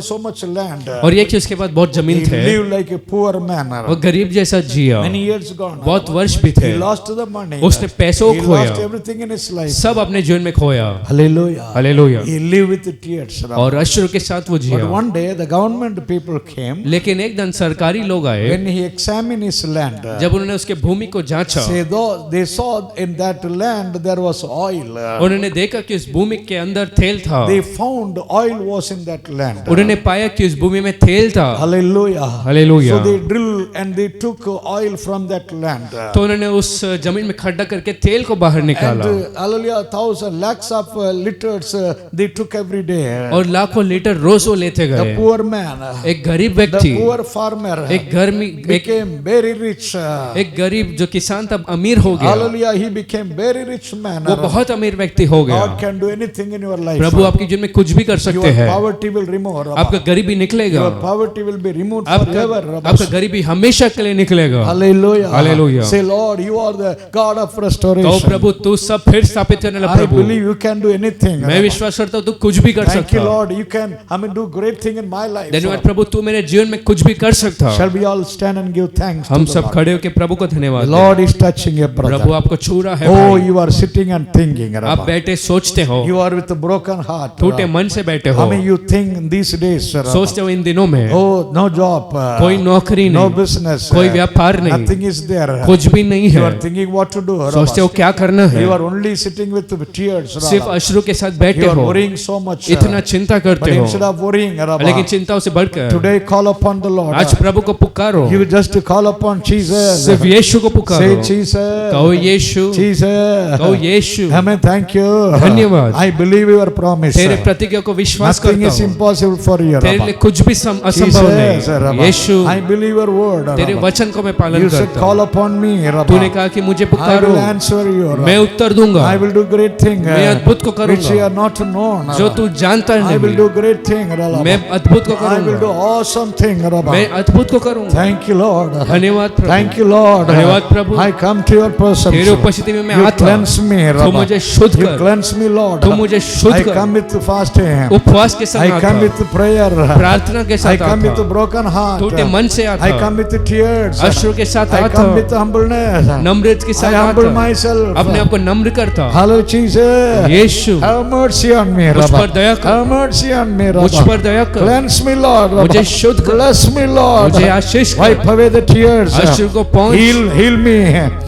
so much land. और ये कि उसके पास बहुत He जमीन थे, lived like a poor man. वो गरीब जैसा जिया, Many years gone. बहुत वर्ष भी थे, He lost the money. उसने पैसों He को खोया, lost everything in his life. सब अपने जीवन में खोया। Hallelujah. Hallelujah. He lived with the tears. और अश्रु के साथ वो But Jiya. one day the government people came. लेकिन एक दिन सरकारी लोग आए, When he examined his land, जब उन्होंने उसके भूमि को जांचा, say though they saw in that land there was oil. उन्होंने देखा कि उस भूमि के अंदर तेल था, They found oil was in that land. उन्होंने पाया कि उस भूमि में तेल था। Hallelujah. Hallelujah. So they drilled and they took oil from that land. तो उन्होंने उस जमीन में खड्डा करके तेल को बाहर And निकाला, hallelujah, thousands, lakhs of liters they took every day. और लाखों लीटर रोज वो लेते The गए। poor man, एक गरीब the व्यक्ति, poor farmer एक एक became very rich. एक गरीब जो किसान था अमीर हो गया, Hallelujah, he became very rich man. वो बहुत अमीर व्यक्ति हो गया। God can do anything in your life. प्रभु आपके जीवन में कुछ भी कर सकते Your हैं, poverty will remove. आपका गरीबी निकलेगा, Your poverty will be removed आपका forever. आपका गरीबी हमेशा के लिए निकलेगा। Hallelujah. Hallelujah. Say, Lord, you are the God of कहो restoration. प्रभु तू सब फिर स्थापित करने वाला I Prabhu, believe you can do anything. मैं विश्वास करता हूँ तू कुछ भी कर Thank you, सकता। Lord. You can, do great thing in my life. धन्यवाद प्रभु, तू मेरे जीवन में कुछ भी कर सकता। Shall we all stand and give thanks? हम to the सब Lord? खड़े होकर प्रभु को धन्यवाद The दें। Lord is touching your Prabhu brother. आपको छू रहा है Oh, भाई। you are sitting and thinking. आप Rabba. बैठे सोचते हो, You are with a broken heart. टूटे मन से बैठे हो, You think these days? Rabba. सोचते हो इन दिनों में Oh, no job. कोई नौकरी No नहीं, business. कोई व्यापार नहीं, Nothing is there. कुछ भी नहीं You है, are thinking what to do. Rabba. सोचते हो क्या करना है, You are only sitting with tears. Rabba. सिर्फ अश्रु के साथ बैठे You are हो, worrying so much. इतना चिंता But करते instead हो, of worrying, Rabba, लेकिन चिंताओं से बढ़कर today call upon the Lord. आज प्रभु को पुकारो, You just call upon Jesus. सिर्फ यीशु को Say पुकारो, Jesus. कहो यीशु, Jesus. कहो यीशु, Amen. Thank you. धन्यवाद। I believe your promise. तेरे प्रतिज्ञा को विश्वास Nothing करता is हूँ, impossible for you. तेरे Rabba. लिए कुछ भी असंभव Jesus, नहीं। Rabba. Yeshu, I believe your word. तेरे Rabba. वचन को मैं पालन You said करता call हूँ। upon me. Rabba. तूने कहा कि मुझे I Pukaro, will answer you. Rabba. मैं उत्तर दूंगा, I will do great thing. मैं अद्भुत को Which you करूंगा, are not known. जो तू जानता I will नहीं, do great thing. Rabba. मैं अद्भुत को I will do करूंगा, awesome thing. Rabba. मैं अद्भुत को करूंगा। Thank you, Lord. धन्यवाद प्रभु, Thank you, Lord. धन्यवाद प्रभु। I come to your presence. तेरे उपस्थिति में मैं You आता, cleanse me, तू Rabba. मुझे शुद्ध You कर, cleanse me, Lord. तू मुझे शुद्ध I कर। come with fasting. उपवास के I साथ come आता, with prayer. प्रार्थना के I साथ come with a आता, broken heart. टूटे मन से I आता, come with tears. अश्रु के साथ I come with आता, humbleness. नम्रता के I साथ humble आता, myself. अपने आप को नम्र करता। Hallelujah, Jesus. Yeshu, Have mercy on me, मुझ Rabba. पर दया कर, Have mercy on me, मुझ Rabba. पर दया कर, Cleanse me, Lord. मुझे शुद्ध कर, Bless me, Lord. मुझे आशीष कर, Wipe away the tears. अश्रु को पोंछ, Heal me.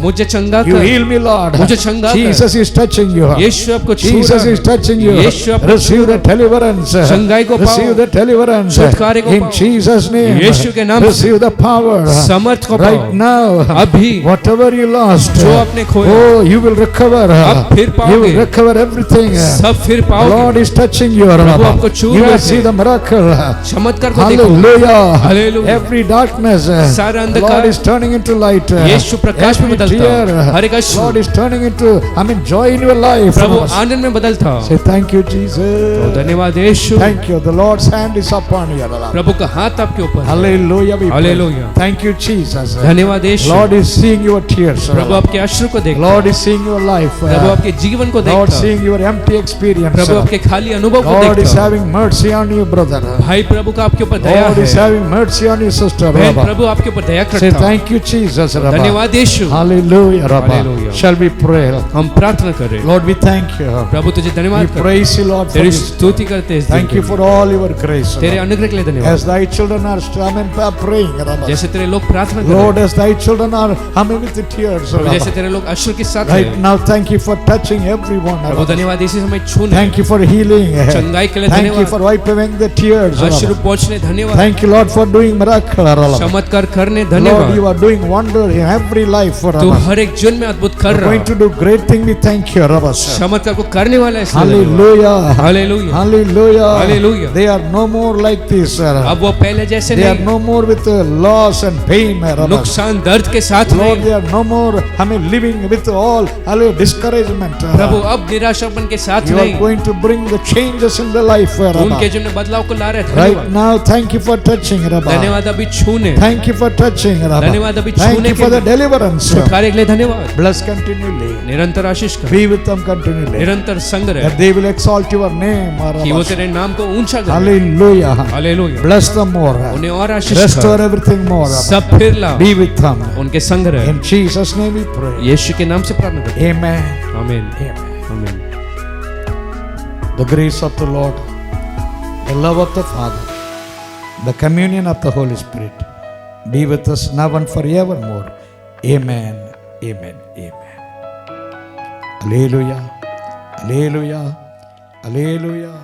मुझे चंगा You कर, heal me, Lord. मुझे चंगा कर। Jesus is touching you. यीशु आपको छू Jesus रहा is है, touching you. यीशु आपको Receive the deliverance. चंगाई को पाओ, Receive the deliverance. छुटकारे को In पाओ, Jesus' name. यीशु के नाम से Receive the power. समर्थ को Right पाओ, now. अभी Whatever you lost. जो आपने खोया, Oh, you will recover. अब फिर You पाओगे, will recover everything. सब फिर Lord पाओगे। is touching you. प्रभु आपको छू You रहा will see है, the miracle. चमत्कार को देखो, Hallelujah. Hallelujah. Every darkness. सारा Lord अंधकार is turning into light. यीशु प्रकाश में Every बदलता है, tear. हर एक अश्रु Lord is turning into, joy in your life. प्रभु आनंद में बदलता है। Say thank you, तो Jesus. धन्यवाद यीशु, Thank you. The Lord's hand is upon you. प्रभु का हाथ आपके ऊपर है। Hallelujah. We pray. Hallelujah. Thank you, Jesus. धन्यवाद यीशु, Lord is seeing your tears. प्रभु आपके अश्रु को देखता Lord है, is seeing your life. प्रभु आपके जीवन को Lord देखता है, seeing your empty experience. प्रभु आपके खाली अनुभव को Lord is देखता है। having mercy on you, brother. भाई प्रभु का आपके ऊपर दया Lord is है, having mercy on you, sister. बहन Rabba. प्रभु आपके ऊपर दया Say करता है। thank you, Jesus. Rabba. धन्यवाद यीशु, Hallelujah, Rabba. Hallelujah. Shall we pray? हम प्रार्थना करें। Lord, we thank you. प्रभु तुझे We धन्यवाद करते हैं, praise you, Lord, for तेरी this. स्तुति करते हैं इस दिन Thank के you लिए। for all your grace. तेरे Rabba. अनुग्रह के लिए धन्यवाद। As thy children are praying, Rabba. जैसे तेरे लोग प्रार्थना कर Lord, रहे हैं, as thy children are humming with the tears. प्रभु जैसे Rabba. तेरे लोग अश्रु के साथ Right हैं, now, thank you for touching everyone. Prabhu Rabba. धन्यवाद इसी समय छूने, Thank you for healing. चंगाई के लिए Thank you धन्यवाद, for wiping the tears. अश्रु Rabba. पोंछने धन्यवाद, Thank you, Lord, for doing miracle. Rabba. चमत्कार करने Lord, धन्यवाद। you are doing wonder in every life. तू Rabba. हर एक जन में अद्भुत कर You're रहा going है, to do great thing. We thank you, Rabba. चमत्कार को करने वाला है इसलिए धन्यवाद। Hallelujah. Hallelujah. Hallelujah. Hallelujah. They are no more like this. अब वो पहले जैसे They are नहीं, no more with loss and pain. Rabba. नुकसान दर्द के साथ Lord, नहीं, they are no more living with all discouragement. प्रभु अब निराशापन के साथ You are नहीं, going to bring the changes in the life. उनके Rabba. जीवन में बदलाव को ला रहे हैं। Right धन्यवाद, now, thank you for touching. Rabba. धन्यवाद अभी छूने, Thank you for touching. Rabba. धन्यवाद अभी Thank छूने you के for the लिए, deliverance. छुटकारे के लिए धन्यवाद। Bless continually. निरंतर आशीष कर, Be with them continually. निरंतर संग रहे, That they will exalt your name. कि वो Rabba. तेरे नाम को ऊंचा करे। Hallelujah. Hallelujah, Bless them more. उन्हें और आशीष Restore कर, everything more. Rabba. सब फिर ला, Be with them. उनके संग रहे। In Jesus' name we pray. यीशु के नाम से प्रार्थना करते Amen. हैं, आमीन, Amen. आमीन। The grace of the Lord, the love of the Father, the communion of the Holy Spirit be with us now and forevermore. Amen. Amen. Amen. Hallelujah. Hallelujah. Hallelujah.